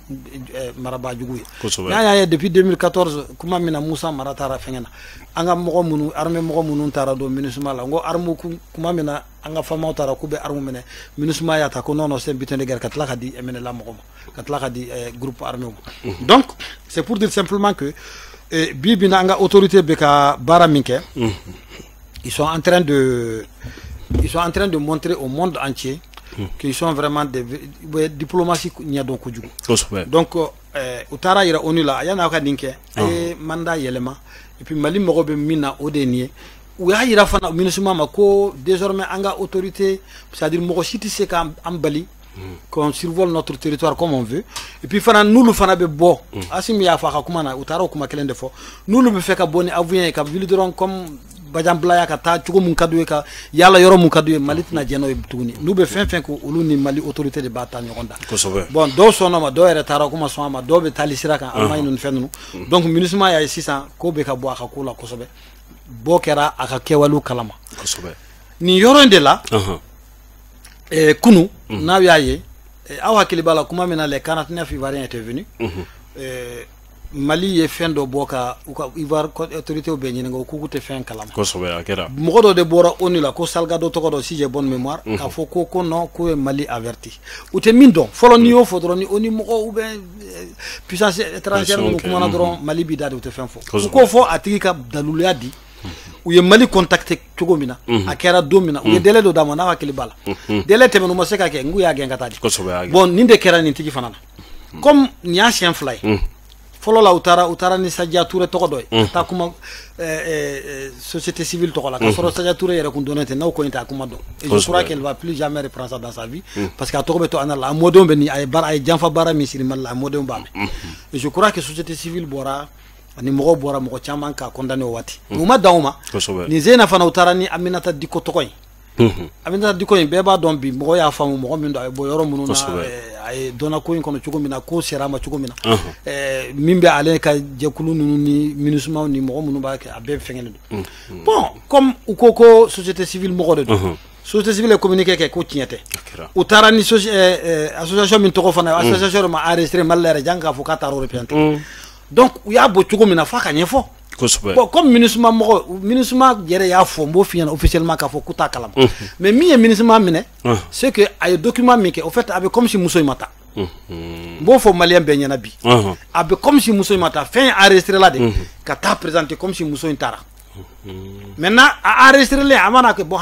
maraba jugu ya depuis 2014 kuma mina Musa maratara fengena anga mogo munu armée mogo munun tara do MINUSMA la ngo armu kuma mina anga fama tara ku be armu mene MINUSMA ya ta ko non c'est butin de guerre katla kadi emene la mogo katla kadi groupe armé donc c'est pour dire simplement que bibina anga autorité be ka bara minke ils sont en train de montrer au monde entier qu'ils sont vraiment des diplomatie nya donc kujugu donc utara ira ONU la yana ka dinke ay manda yelema et puis Mali mogo be mina odenie ou ya ira fana MINUSMA ma ko désormais anga autorité c'est-à-dire mogo siti se ka ambali qu'on survole notre territoire comme on veut et puis fana nous le fana be bo asim ya fa kuma na utara kuma kelen defo nous le be fait ka boni avien ka vilidron comme Badian Blaya ka ta cogo mun kadue ka yala yoro mun kadue Mali na jeno tuguni nu be fen ko olu ni Mali autorité de bata nyogonda bon do sono ma do ere tara kuma so ma do be talisira kan amay nun fennu donc MINUSMA ya 600 ko be ka bo aka kula kosobe bo kera aka kewalu kalama kosobe ni yoro de la kunu na yaye aw hakili bala kuma mena les 49 ivoiriens étaient venus Mali ye fɛn dɔ bɔ ka Ivoire autorité bɛ ɲininka o k'u tɛ fɛn kalama kosɛbɛ a kɛra mɔgɔ dɔ de bɔra ONU la ko Salgado tɔgɔ dɔ si j'ai bonne mémoire k'a fɔ ko non ko ye Mali averti u tɛ min dɔn fɔlɔ n'i y'o fɔ dɔrɔn ni ONU mɔgɔ ou bien puissance étrangère minnu kumana dɔrɔn Mali b'i da de u tɛ fɛn fɔ u k'o fɔ a tigi ka daluliya di u ye Mali contacté cogo min na a kɛra don min na u ye délai dɔ d'a ma n'a hakili b'a la délai tɛmɛna u ma se ka kɛ n k'u y'a gɛn ka taa di bon nin de kɛra nin tigi fana na comme nin y'a siɲɛ fila ye folo la utara ni Sadia Touré tɔgɔ dɔ ye ta kuma société civile tɔgɔ la ka sɔrɔ Sadia Touré yɛrɛ kun dɔnnen tɛ n'aw ko in tɛ a kuma dɔn et je crois qu'elle va plus jamais reprendre ça dans sa vie parce que a tɔgɔ bɛ to ana la a mɔdenw bɛ ni a ye janfa baara min siri Mali la a mɔdenw b'a mɛn et je crois que société civile bɔra ani mɔgɔ bɔra mɔgɔ caman ka condamné o waati u ma dan o ma ni Zeyna fana utara ni Aminata Diko tɔgɔ in Aminata Diko in bɛɛ b'a dɔn bi mɔgɔ y'a faamu mɔgɔ min don a ye bɔ yɔrɔ minnu na a ye dɔnna ko in kɔnɔ cogo min na ko sera a ma cogo min na min bɛ ale ka jɛkulu ninnu ni MINUSMA ni mɔgɔ minnu b'a kɛ a bɛɛ fɛngɛlen don bon comme u ko société civile mɔgɔ de don société civile ye communiqué kɛ ko tiɲɛ tɛ u taara ni association min tɔgɔ fana association ma enregistré Mali la yɛrɛ jan k'a fɔ k'a taara o représenté donc u y'a bɔ cogo min na f'a ka ɲɛfɔ bon comme MINUSMA mɔgɔ MINUSMA yɛrɛ y'a fɔ n b'o f'i ɲɛna officiellement k'a fɔ k'u t'a kalama mais min ye MINUSMA minɛ c'est que a ye document min kɛ au fait a bɛ comme si muso in ma taa n b'o fɔ maliyɛn bɛɛ ɲɛna bi a bɛ comme si muso in ma taa fɛn enregistré la de ka taa présenter comme si muso in taara Maintenant, à enregistrer les amana que bon,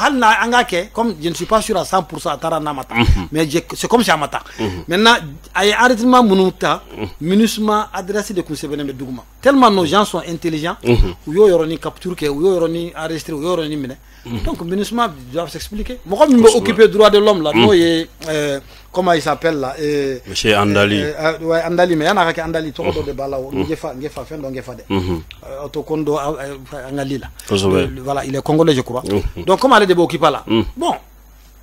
comme je ne suis pas sûr à 100% à Taranamata, mais c'est comme ça Mata. Maintenant, à enregistrement Munuta, MINUSMA adressé de Kousebene Dougma. Tellement nos gens sont intelligents, ou yoroni capture, ou yoroni enregistré, ou yoroni mine. Donc, MINUSMA doit s'expliquer. Moi, je me occupe des droits de l'homme là, comment il s'appelle là Monsieur Andali. Ouais, Andali, mais il y en a qui Andali, tout le monde de Balao, Ngefa, Fendo, Ngefade. Autokondo, Angali là. Voilà, il est congolais, je crois. Donc, comme aller de Bokipa là. Bon,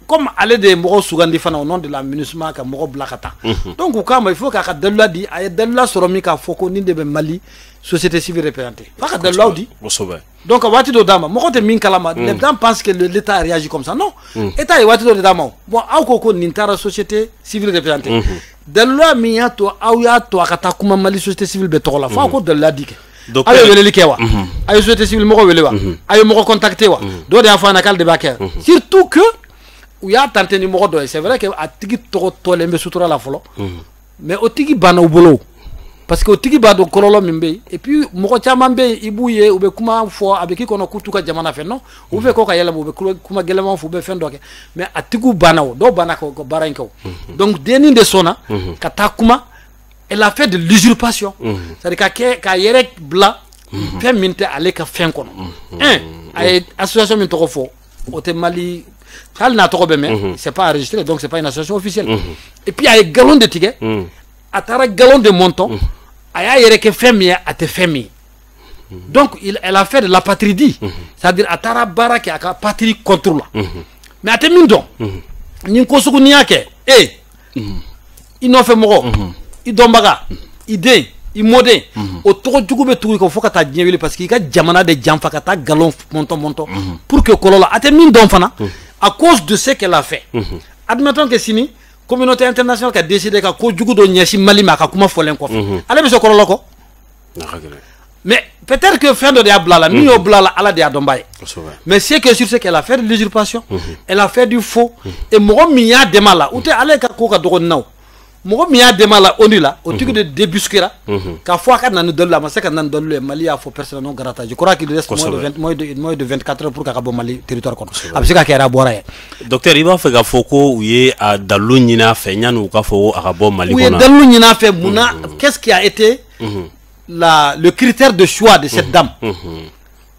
comme aller de Moro Sougandi Fana au nom de la MINUSMA, comme Moro Blakata. Donc, il faut qu'à Delula dit, à Delula Soromika, Foko, Ninde Mali, société civile représentée. Pas qu'à Delula dit. Donc, à Wati de Dama, Moro de Minkalama, les gens pensent que l'État réagit comme ça. Non, l'État est Wati de Dama. Bon, à Koko, Nintara, société civile représentée. Delula Miyato, Aouyato, Akatakuma Mali, société civile Betola. Faut encore Delula dit. Ayo wele kewa ayo société civile moko wele wa ayo moko contacté wa do de afana kal de baker surtout que ou ya tenté ni moko do c'est vrai que a tigi to lembe sutura la folo mais o tigi bana bolo parce que o tigi ba do kololo mimbe et puis moko chama mbe ibuye ube kuma fo abeki kono kutuka jamana fe non ou fe ko ka yela ube kuma gelema fo be fendoke mais a tigu bana do bana ko baranko donc deni de sona kata kuma elle a fait de l'usurpation. C'est-à-dire qu'à Yerek Bla, fait minter aller qu'à fin qu'on association Mintorofo, au Mali, c'est pas enregistré, donc c'est pas une association officielle. Et puis il y a un galon de tickets, à un galon de montant, à Yerek Femi à te Femi. Donc elle a fait de la patridie, c'est-à-dire à Tarabara qui a patrie contrôle. Mais à te Mindon, Ninkosuku Niake, il n'en fait moro. Idombaga, idée, imodé, autour du gouvernement tout il faut que tu aies parce qu'il y a jamana de jamfa kata galon monton pour que Kolola a été mis d'enfant à cause de ce qu'elle a fait. Admettons que si la communauté internationale a décidé que Kojugu do nyashi malima ka kuma folen ko. Allez monsieur Kolola ko. Mais peut-être que fin de Diablala, ni au blala à la Diadombaye. Mais c'est que sur ce qu'elle a fait de l'usurpation, elle a fait du faux et moi miya demala ou te allez ka koka do Moi, je suis là, on est là, au truc de débusquer là. Quand fois qu'on a nous donne la masse, qu'on a donné le Mali, il faut personne non grata. Je crois qu'il reste moins de 24 heures pour qu'un Mali territoire qu'on. Après ça, qu'il y a boire. Docteur, il va faire un focus où il y a Dalunina fait, il y a un focus à Mali. Oui, Dalunina fait, Mouna. Qu'est-ce qui a été le critère de choix de cette dame?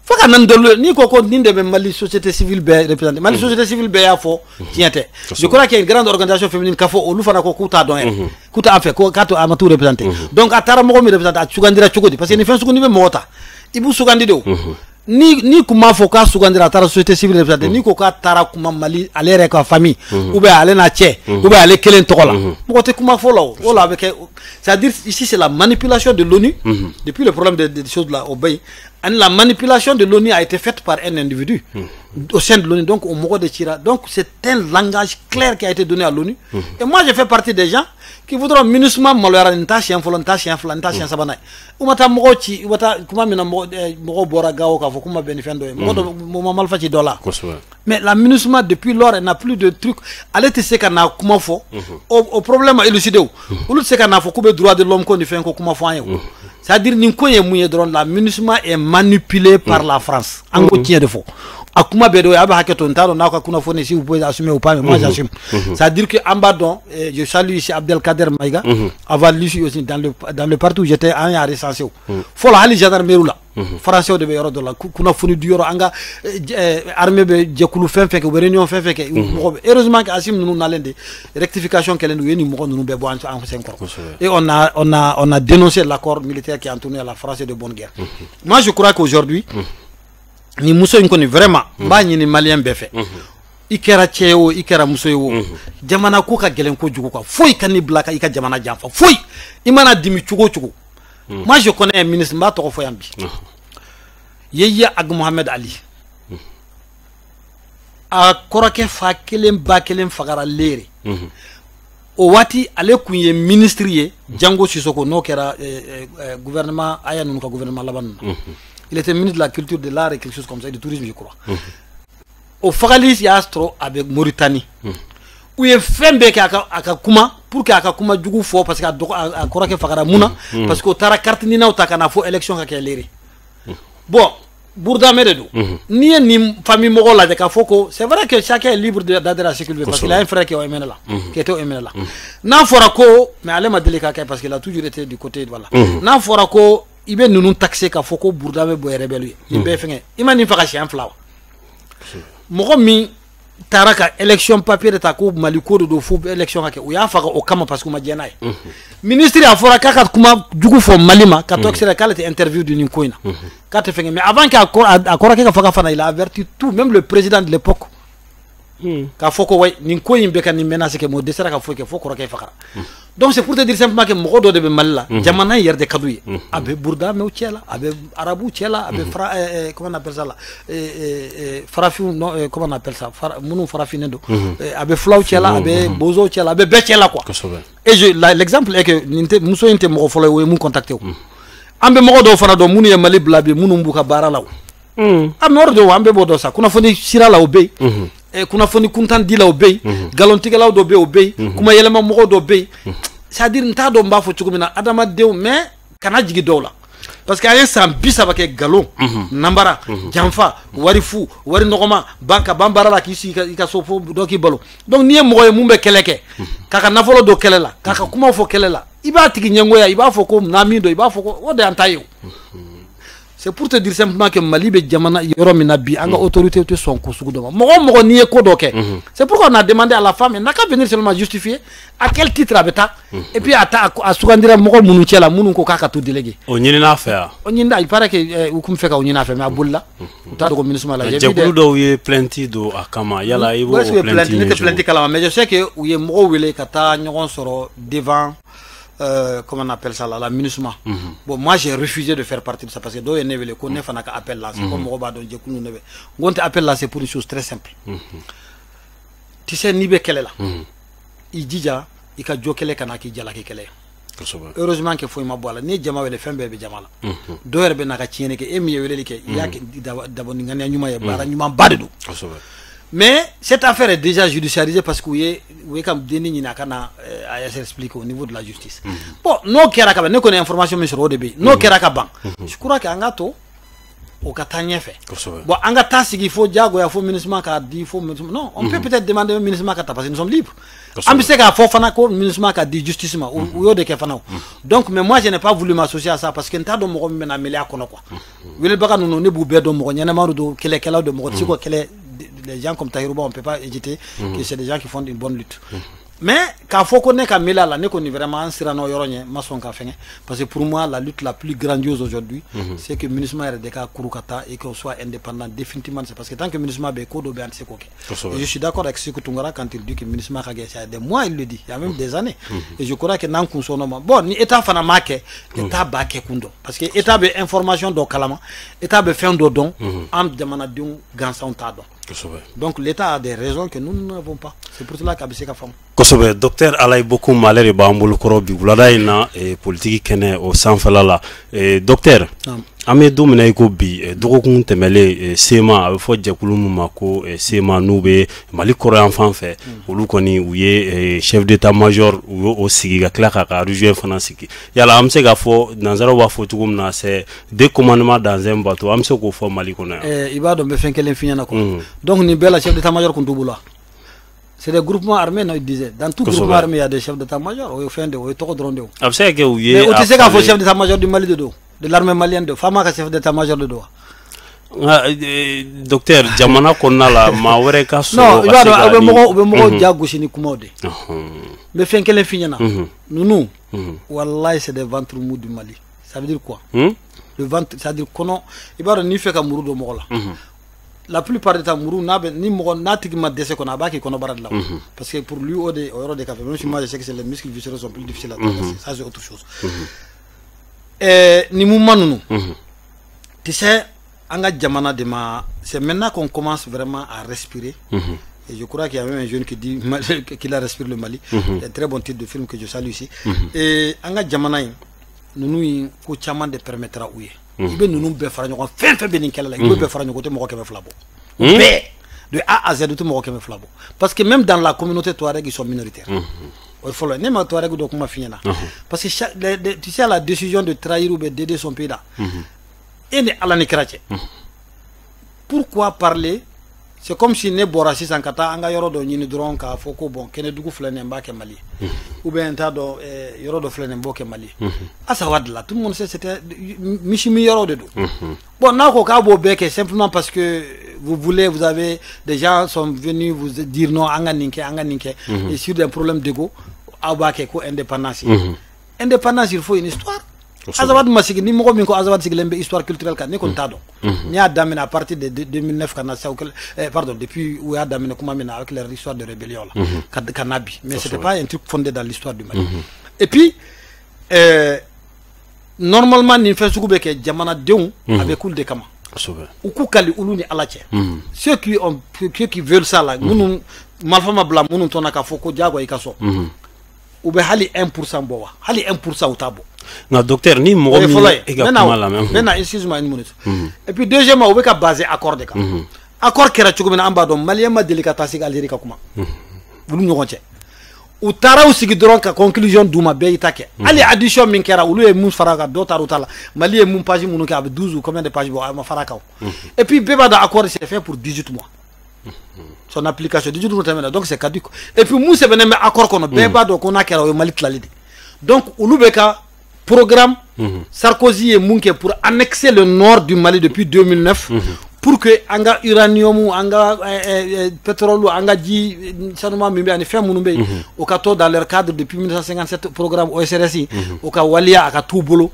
Faut qu'on ait donné ni qu'on ni de Mali société civile représentée. Mali société civile a faux. Je crois qu'il y a une grande organisation féminine qui a fait au Loufana Kouta donné. Kouta a fait Kato Amatou représenté. Donc à Taramoko me représente à Tsugandira Chukodi parce qu'il ne fait ce qu'on veut Mota. Ibu Sugandido. Ni kuma foka Sugandira Tara société civile représentée ni koka Tara kuma Mali aller avec la famille ou bien aller na Tché ou bien aller Kelen Tokola. Mokote kuma follow. C'est-à-dire ici c'est la manipulation de l'ONU depuis le problème des choses là au pays. La manipulation de l'ONU a été faite par un individu au sein de l'ONU, donc au Moro de Tira. Donc c'est un langage clair qui a été donné à l'ONU. Et moi je fais partie des gens qui voudront MINUSMA malheur une tâche, un tâche, sabana. Umata Morochi, Umata Kumamina Moro Boragao, Kafokuma Benefendo, Moro Malfachi Dola. Mais la MINUSMA depuis lors elle n'a plus de trucs. Elle était ce qu'on a comment faut. Au problème à élucider. Ou le ce qu'on a faut couper droit de l'homme qu'on fait un comment faut. C'est-à-dire que la MINUSMA est manipulée par la France. En gros, de faux. Akuma Bedo, si vous pouvez assumer ou pas, mais moi j'assume. C'est-à-dire que Ambadon, je salue ici Abdelkader Maïga, avant lui aussi dans le parti où j'étais en recensé. Faut la hali gendarmerie là. Français de Béro de la Kuna Funu du Yoro Anga, armée de Djakulu Fenfek, ou Réunion Fenfek. Heureusement qu'Asim nous n'a l'un rectification qu'elle nous nous bébo en 5 ans. Et on a dénoncé l'accord militaire qui a entouré la France de bonne guerre. Moi je crois qu'aujourd'hui, ni muso nkoni vraiment ba ni malien befe ikera cheo ikera muso yo jamana ko ka gelen ko jugo ko foy kan ni blaka ika jamana jamfa foy imana dimi chugo chugo. Moi je connais un ministre mba to foyambi yeya ag Mohamed Ali a korake fa kelem ba kelem fagara lere o wati ale kunye ministrier Django Sissoko no kera gouvernement aya nun ko gouvernement laban. Il était ministre de la culture, de l'art et quelque chose comme ça, et du tourisme, je crois. Au Fagalis, il y a Astro avec Mauritanie. Où il fait un bec à Kuma, pour qu'à Kuma du coup fort, parce qu'à Korake Fagara Mouna, parce qu'au Tara Kartinina, au Takanafo, élection à Kelleri. Bon, Bourdame de do. Ni ni famille moko la de ka foko. C'est vrai que chacun est libre d'adhérer à ce qu'il veut parce qu'il a un frère qui est au MNLA là, qui était au MNLA là. N'a fora ko mais allez m'a délicat parce qu'il a toujours été du côté voilà. N'a fora ko il be nous taxer ka foko Bourdame boy rebelle. Il be fengé. Imani fa ka chien flower. Moko mi taraka élection papier de ta ko maliko do fo élection ka o ya fa o kama parce que ma djenay. Ministre a fora kaka kuma dugu fo malima ka to extra kala interview du Ninkoina. Ka te fengé mais avant qu'à akora ka fa fana il a averti tout même le président de l'époque. Ka foko way Ninkoyin be kan ni menace ke mo desera ka fo ke fo ko ka fakara. Donc c'est pour te dire simplement que mogo do de be malla jamana yerde kadouye abe Bourdame o tiela abe arabu tiela abe comment on appelle ça là farafi non comment on appelle ça munu farafinendo abe flaw tiela abe bozo tiela abe be tiela quoi. Et l'exemple est que ninte muso inte mogo folo we mu contacter ambe mogo do fana do munu ye mali blabi munu mbuka bara law am ordo ambe bodo sa kuna foni sira la obey kuna foni kuntan dila obey galontiga law do be obey kuma yelema mogo do be c'est-à-dire nta do mba fo chukumina adama dew mais kana jigi dowla parce que ayen sam bisa ba ke galon nambara jamfa wari fu wari nogoma banka bambara la ki si ka so fo do ki balo donc niye mogo mumbe keleke kaka nafolo do kelela kaka kuma fo kelela iba tigi nyangoya iba fo ko namido iba fo ko wode antayo. C'est pour te dire simplement que Mali be jamana yoro minabi anga autorité te son ko sugudoma mogo niye ko doke. C'est pourquoi on a demandé à la femme n'a qu'à venir seulement justifier à quel titre abeta et puis à sugandira mogo munu tiela munu ko kaka to délégué onyini na affaire onyinda il paraît que ukum feka onyina affaire mais abulla uta do ministre la jebulu do ye plainte do akama yala ibo plainte kala mais je sais que uye mogo wele kata nyogon soro devant comment on appelle ça là, la MINUSMA. Bon, moi j'ai refusé de faire partie de ça parce que do ne vele ko ne fana ka appel là, c'est comme Roba don je kunu nebe. Ngonte appel là c'est pour une chose très simple. Tu sais nibe kele là. I dija i ka jokele kana ki jala ki kele. Heureusement que foi ma bola ni jama wele fembe be jama la. Do herbe na ka tiene ke emi wele ke ya d'abord ngani nyuma ya bara nyuma bade do. Mais cette affaire est déjà judiciarisée parce que vous comme déni ni nakana à s'expliquer au niveau de la justice. Bon, no kera ka ne connaît information mais sur ODB. No kera ka ban. Je crois que angato au katanye fait. Bon, anga tasi il faut diago ya faut ministre ka di faut non, on peut peut-être demander au ministre ka parce que nous sommes libres. Ambise ka faut fana ko ministre ka di justice ma ou yo de ke fana. Donc mais moi je n'ai pas voulu m'associer à ça parce que nta do mo mena mele akono quoi. Wele baka no ne bu be do mo nyana maru do kele kala do mo tiko kele les gens comme Tahirouba on peut pas hésiter que c'est des gens qui font une bonne lutte. Mais quand faut qu'on ait qu'à mêler là, n'est qu'on est vraiment sirano yoronye maçon ka fengé parce que pour moi la lutte la plus grandiose aujourd'hui c'est que MINUSMA RDK kurukata et qu'on soit indépendant définitivement c'est parce que tant que MINUSMA be kodo be anti koke. Je suis d'accord avec Sékou Toungara quand il dit que MINUSMA ka gagné des mois il le dit il y a même des années et je crois que nan kunsono bon ni état fana make état ba ke kundo parce que état be information do kalama état be fin do don am demana dun gansan ta don. Donc l'État a des raisons que nous n'avons pas. C'est pour cela qu'Abissé a fait. Kosobe, docteur Alaye beaucoup malheur et bambolo korobi wuladaina et politique kene au sanfala et docteur ame domina iko bi dogokun temele sema fo jekulu mako sema nube mali koro enfant fait olu koni uye chef d'état-major ou au sigiga klaka ka rejoindre financier yala amse ga fo nanzaro wa fo tugum na c'est deux commandements dans un bateau amse ko fo mali kona ibado be fenkelen finyana ko donc ni bela chef d'état-major kun dubula. C'est des groupements armés, non, il disait. Dans tout groupement armé, il y a des chefs d'état-major. Mais tu sais qu'il faut chef d'état-major du Mali de dos, de l'armée malienne de Fama, chef d'état-major de dos. Docteur, Jamana Konala, Mawere Kasso. Non, il va y avoir des gens qui sont mais fin qu'elle est finie. Nous, Wallah, c'est des ventres mous du Mali. Ça veut dire quoi? Le ventre, ça veut dire qu'on il va y avoir un mourou de Morola. La plupart des temps mourou ni mourou natigma dese qu'on a baki qu'on a barad là parce que pour lui au des café même si moi je sais que les muscles viscéraux sont plus difficiles à traverser ça c'est autre chose ni mouvement nous tu sais anga jamana de ma c'est maintenant qu'on commence vraiment à respirer et je crois qu'il y a même un jeune qui dit qu'il a respiré le Mali un très bon titre de film que je salue ici et anga jamana nous ko chaman de permettra ouye ibe nous be fara ñoko fen fe benin kala ibe be fara ñoko te moko kebe flabo de A à Z te moko kebe flabo parce que même dans la communauté touareg ils sont minoritaires il faut le même touareg do kuma finyana parce que tu sais la décision de trahir ou d'aider son pays là et ne ala ni krache pourquoi parler? C'est comme si ne bora sisan kata anga yoro do nyini dron ka foko bon kene dugu flene mbake Mali ou bien ta do yoro do flene mboke Mali asa wadla tout le monde sait c'était michimi yoro de do bon na ko ka bo beke simplement parce que vous avez des gens sont venus vous dire non anga ninke et sur des problèmes d'ego abake ko indépendance indépendance il faut une histoire. Azawad masigi ni moko min ko azawad sigi lembe histoire culturelle kan ni ko tado ni a damine à partir de 2009 kana sa pardon depuis où a damine kuma mina avec leur histoire de rébellion là kanabi mais c'était pas un truc fondé dans l'histoire du Mali et puis normalement ni fait suku beke jamana deun avec cool de kama ou ku kali ulu ni alache ceux qui veulent ça là munu malfama bla munu tonaka foko jago ikaso ou be hali 1% bowa hali 1% utabo. Non, docteur, ni moi, maintenant, excuse-moi une minute. Et puis, deuxièmement, on va baser accord de cas. Accord qui est en bas, malien ma délicata sig Algérie kakuma. Vous nous retenez. Ou tara ou sigi doron ka conclusion d'uma be itake. Ali addition min kera ou lui moun faraka d'autres rutala. Mali et moun page moun ki avec 12 ou combien de pages ma faraka. Et puis beba da accord c'est fait pour 18 mois. Son application 18 mois donc c'est caduc. Et puis moun c'est venu mais accord qu'on beba do qu'on a kera au Mali tlalide. Donc ou lubeka programme Sarkozy et Mounke pour annexer le nord du Mali depuis 2009 pour que anga uranium anga pétrole anga ji sanuma mimbe ani fait munumbe au kato dans leur cadre depuis 1957 programme OSRSI au ka walia aka tubolo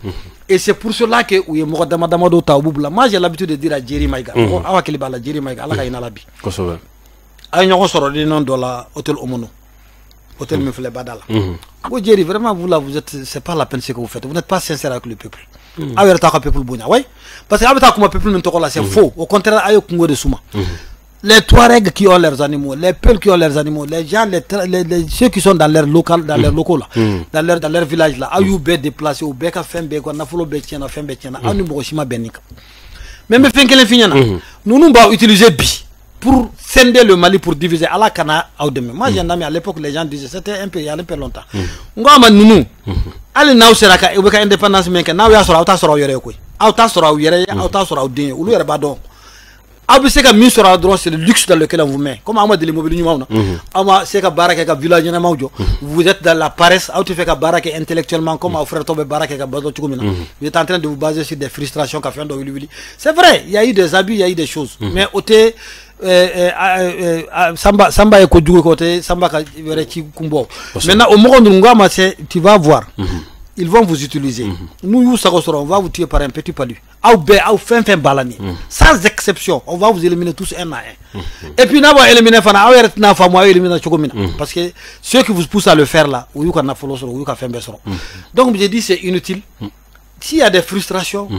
et c'est pour cela que ou yemo dama do taubula. Moi j'ai l'habitude de dire à Jerry Maiga awa kiliba la Jerry Maiga ala kayina labi kosobe ay ñoko soro di non do la hôtel Omono hôtel Mefle Badala. Vous Jerry, vraiment vous êtes, c'est pas la peine ce que vous faites. Vous n'êtes pas sincère avec le peuple. Peuple bouna, oui. Parce que le peuple là, c'est faux. Au contraire, ayo kungo de souma. Les Touaregs qui ont leurs animaux, les Peuls qui ont leurs animaux, les gens, ceux qui sont dans leur local, dans leurs locaux là, dans leur village là, ayou be déplacé ou be ka fembe ko na folo be tiena fembe tiena, anu boshima benika. Même fenkele finyana. Nous va utiliser bi pour scinder le Mali pour diviser à la Cana au demain. Moi j'ai un ami à l'époque les gens disaient c'était un peu il y a un peu longtemps. Ngoma nunu. Ali naw seraka e beka indépendance men ke naw ya sora auta sora yore ko. Auta sora yore auta sora den ulu yore ba don. Abu seka min sora droit c'est le luxe dans lequel on vous met. Comme Amad de l'immobilier mauna. Ama seka baraka ka village na mawjo. Vous êtes dans la paresse, auto fait ka baraka intellectuellement comme au frère Tobe baraka ka bazo tukumina. Vous êtes en train de vous baser sur des frustrations qu'a fait dans Wili. C'est vrai, il y a eu des abus, il y a eu des choses. Mais oté Samba eko djougo côté Samba ka ci kumbo. Maintenant au moment où ngama tu vas voir. Ils vont vous utiliser. Nous on va vous tuer par un petit palu. Ou fin balani. Sans exception, on va vous éliminer tous un à un. Et puis n'a pas éliminer fana na famo éliminer chokomina parce que ceux qui vous poussent à le faire là, ou you na follow so ou you ka faire besoro. Donc j'ai dit c'est inutile. S'il y a des frustrations,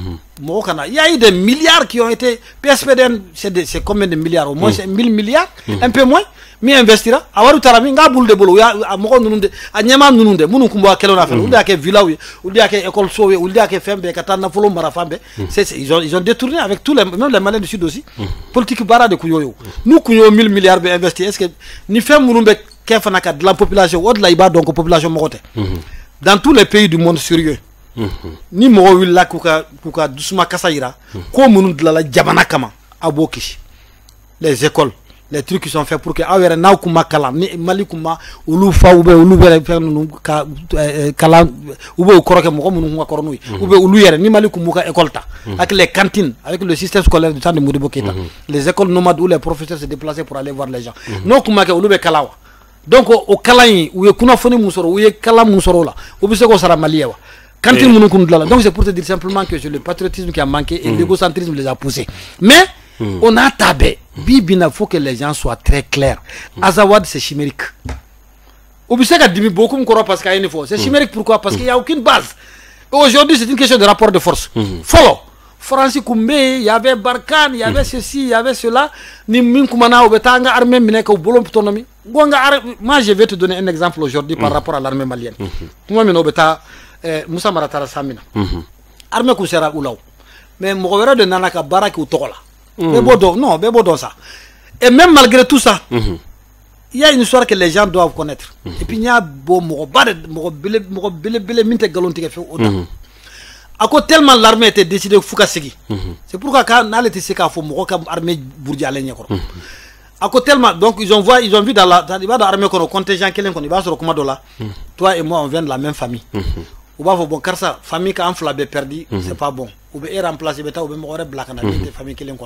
il y a eu des milliards qui ont été. PSPDN, c'est combien de milliards? Au moins, c'est 1000 milliards, un peu moins. Mais investira. Awaru tarami, nga boule de bolo. A moko nunde, a nyama nunde. Munu kumba kelo na felo. Udi ake villa udi ake école sowe, udi ake fembe, katana folo marafambe. Ils ont détourné avec tous les, même les Maliens du Sud aussi. Politique bara de kuyoyo. Nous kuyo 1000 milliards investis. Est-ce que ni femme munumbe kefanaka de la population ou de la iba donc population morote. Dans tous les pays du monde sérieux. Ni mo willa kuka dusuma kasaira ko munu dlala jamana kama aboki les écoles les trucs qui sont faits pour que awere naw kuma kala ni mali kuma ulu fa ube ulu bere fenu ka kala ube ukoroke mo munu ngwa koronu ube ulu yere ni mali kuma école ta avec les cantines avec le système scolaire du temps de Modibo Keïta les écoles nomades où les professeurs se déplaçaient pour aller voir les gens non kuma ke ulu be kalawa donc au kalayi ou kuna foni musoro ou kala musoro la ubi se ko sara maliyewa. Quand ils nous donc c'est pour te dire simplement que c'est le patriotisme qui a manqué et l'égocentrisme les a poussés. Mais on a tabé. Bibina, faut que les gens soient très clairs. Azawad c'est chimérique. Obiseka dit beaucoup parce qu'il y a une fois. C'est chimérique pourquoi? Parce qu'il n'y a aucune base. Aujourd'hui c'est une question de rapport de force. Follow. Francis Koumbe, il y avait Barkhane, il y avait ceci, il y avait cela. Ni Minkoumana Obetanga armée mineka ou bolom autonomie. Moi je vais te donner un exemple aujourd'hui par rapport à l'armée malienne. Moi Obeta Moussa Maratara Samina. Armée Koussera Oulaou. Mais Mourovera de Nanaka Barak ou Tola. Bebodo, non, Bebodo ça. Et même malgré tout ça, il y a une histoire que les gens doivent connaître. Et puis il y a beau Mourobile Minte Galonti qui fait autant. à quoi tellement l'armée était décidée de fouka sigi. C'est pourquoi quand on a été séqué à fond, mon armée bourdier à l'aigneur. À quoi tellement, donc ils ont vu dans l'armée qu'on a contingent quelqu'un qu'on y va sur le commando là. Toi et moi, on vient de la même famille. Ou bien bon, car ça, famille qui a enflammé perdu, c'est pas bon. Ou bien remplacé, ou bien mourir black en avait famille qui l'ont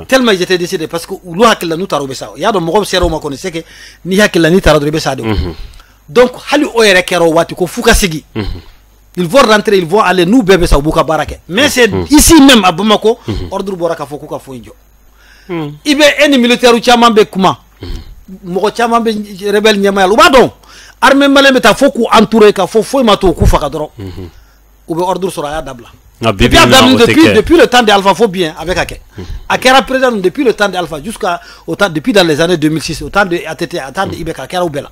tellement ils étaient décidés parce que ou l'on nous tarobé ça. Il y a de morts sérieux on connaissait que ni a que la ni tarobé ça. Donc halu oyere kero wati ko fouka sigi. Ils vont rentrer, ils vont aller nous bébé ça au Bouka Barake. Mais c'est ici même à Bamako, ordre Boraka Fokuka Foinjo. Il y a un militaire ou Chamambe Kuma. Moko Chamambe rebelle Nyamal. Ou badon. Armée malais met à Foku entouré qu'à Fofo Mato Koufakadro. Ou bien ordre sur Ayadabla. Depuis le temps d'Alpha, faut bien avec Ake. Akera présent depuis le temps d'Alpha jusqu'à depuis dans les années 2006, au temps de ATT, au temps de Ibeka, Akera Oubela.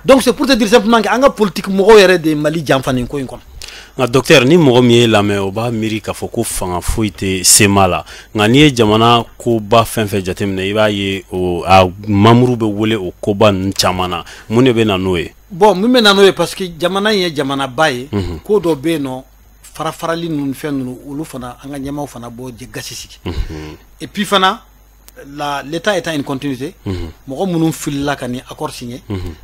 Donc c'est pour te dire simplement que la politique est de Mali Djamfani. Docteur, ni mɔgɔ min ye lamɛn o b'a miiri k'a fɔ ko fanga foyi tɛ sema la nka n'i ye jamana koba fɛn fɛn jateminɛ i b'a ye a mamuru bɛ wele o koba ninnu caman na mun de bɛ na n'o ye. Bon mun bɛ na n'o ye parce que jamana in ye jamanaba ye ko dɔ bɛ yen nɔ farafarali ninnu fɛn ninnu olu fana an ka ɲɛmaw fana b'o gasi sigi et puis fana l'État étant une continuité,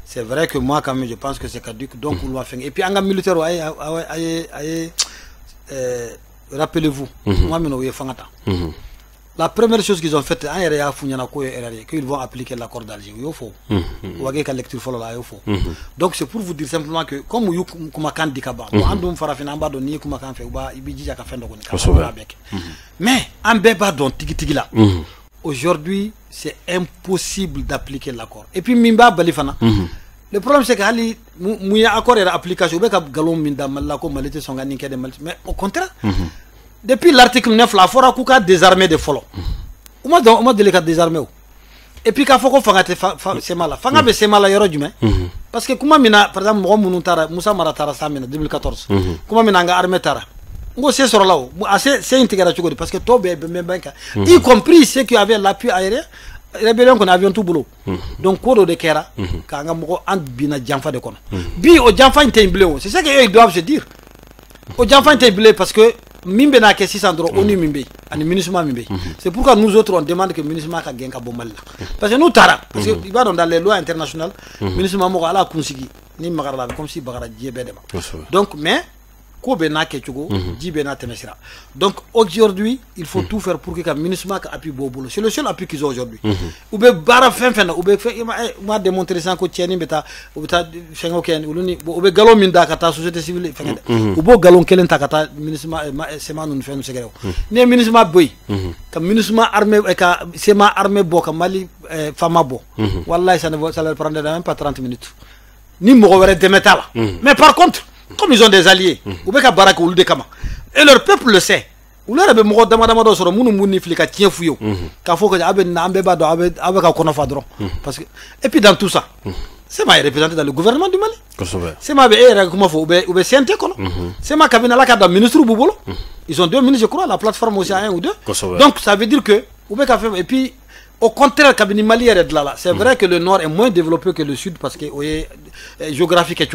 c'est vrai que moi quand même je pense que c'est caduc, donc on doit faire. Et puis en militaire, rappelez-vous, la première chose qu'ils ont faite, qu'ils vont appliquer l'accord d'Alger. Donc c'est pour vous dire simplement que comme vous mais en béba donc tiki-tiki-là. Aujourd'hui, c'est impossible d'appliquer l'accord. Et puis, Mimba Balifana. Le problème, c'est que l'accord est application. Mais au contraire, depuis l'article 9, la Fora Kouka désarmé de Folo. On m'a délicat désarmé. Et puis, quand faut c'est mal. Fanga c'est mal à Yorodjume. Parce que, comment par exemple, Moussa Maratara Samina 2014. Comment Minanga Armée Tara. C'est intégré parce que toi, y compris ceux qui avaient l'appui aérien, rébellion qu'on avait tout boulot. Donc, Koro de Kera, quand on a bien Djanfa de Kono. Bi au Djanfa intéblé, c'est ça qu'ils doivent se dire. Au Djanfa intéblé parce que Mimbe n'a que 600 €, on est Mimbe, on est Minisma Mimbe. C'est pourquoi nous autres on demande que Minisma a gagné Bomal. Parce que nous, Tara, parce que dans les lois internationales, Minisma Morala Kunsigi, ni Magara, comme si Bagara Djebedema. Donc, mais. Donc aujourd'hui, il faut tout faire pour que le ministre appuie Bobo. C'est le seul appui qu'ils ont aujourd'hui. Ou bien bara fin ou bien moi démontrer ça que tieni beta ou beta fengoken ou bien galon minda kata société civile ou bien galon kelen takata ministre sema nous fait nous segero. Ne ministre boy comme ministre armée ka sema armée bo ka Mali fama bo. Wallahi ça ne prendrait même pas 30 minutes. Ni mo wéré de métal. Mais par contre comme ils ont des alliés, et leur peuple le sait. Et puis dans tout ça, c'est ma représenté dans le gouvernement du Mali. C'est ma c'est ma cabinet là ministre Boubolo. Ils ont 2 ministres, je crois, la plateforme aussi à 1 ou 2. Donc ça veut dire que, et puis au contraire, le cabinet malien est là. C'est vrai que le nord est moins développé que le sud parce que géographique est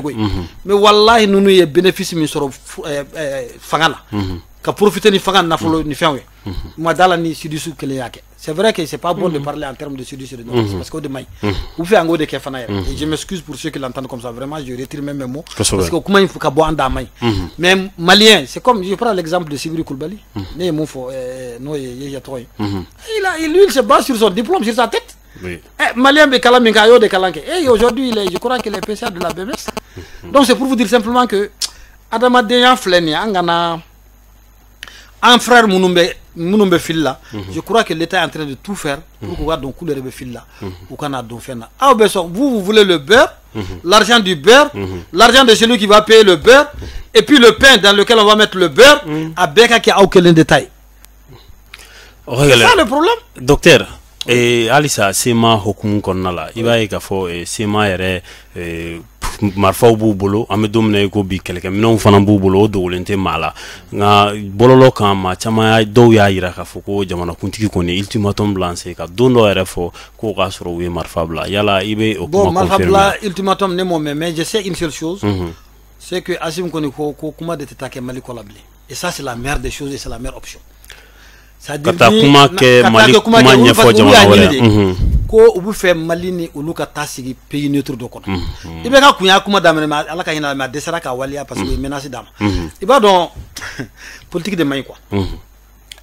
mais wallahi nous nous bénéfice mais sur fangala. Qu'à profiter ni fangala na folo ni fenwe. Moi dans la ni sud-sud que les yake. C'est vrai que c'est pas bon de parler en termes de sud-sud et de nord parce qu'au de maï. Ou fait un go de kefana. Et je m'excuse pour ceux qui l'entendent comme ça. Vraiment, je retire même mes mots parce que comment il faut qu'à boire en maï. Mais malien, c'est comme je prends l'exemple de Sibiri Koulibaly. Né mon faux no il lui se base sur son diplôme, sur sa tête. Malien de Kalaminga de Kalanke. Et aujourd'hui, je crois qu'il est PCA de la BMS. Donc c'est pour vous dire simplement que Adama Deyan Fleni, un frère Mounoumbe Filla, je crois que l'État est en train de tout faire pour pouvoir donc couler le Filla au Canada. Vous voulez le beurre, l'argent du beurre, l'argent de celui qui va payer le beurre, et puis le pain dans lequel on va mettre le beurre, à Beka qui a aucun détail. C'est ça le problème. Docteur, Alisa, c'est ma hokum konala. Il va y avoir c'est ma marfaw b'u bolo an bɛ don min na i ko bi kɛlɛkɛminɛnw fana b'u bolo o dogolen tɛ maa la nka bɔlɔlɔ kan maa caman dɔw y'a yira k'a fɔ ko jamanakuntigi kɔni ultimatum bila sen ka don dɔ yɛrɛ fɔ k'o k'a sɔrɔ u ye marifa bila yala i bɛ o kuma confirmer. Bon marifa bila ultimatum ne m'o mɛn mais je sais une seule chose c'est que Assimi kɔni ko kuma de tɛ taa kɛ Mali kɔ la bilen Et ça, c'est la meilleure des choses et c'est la meilleure option. C'est-à-dire ko ubu fe malini uluka tasigi pays neutre do kono ibe ka kunya kuma damene ma ala ka hina ma desara ka walia parce que menace dama iba don politique de maï quoi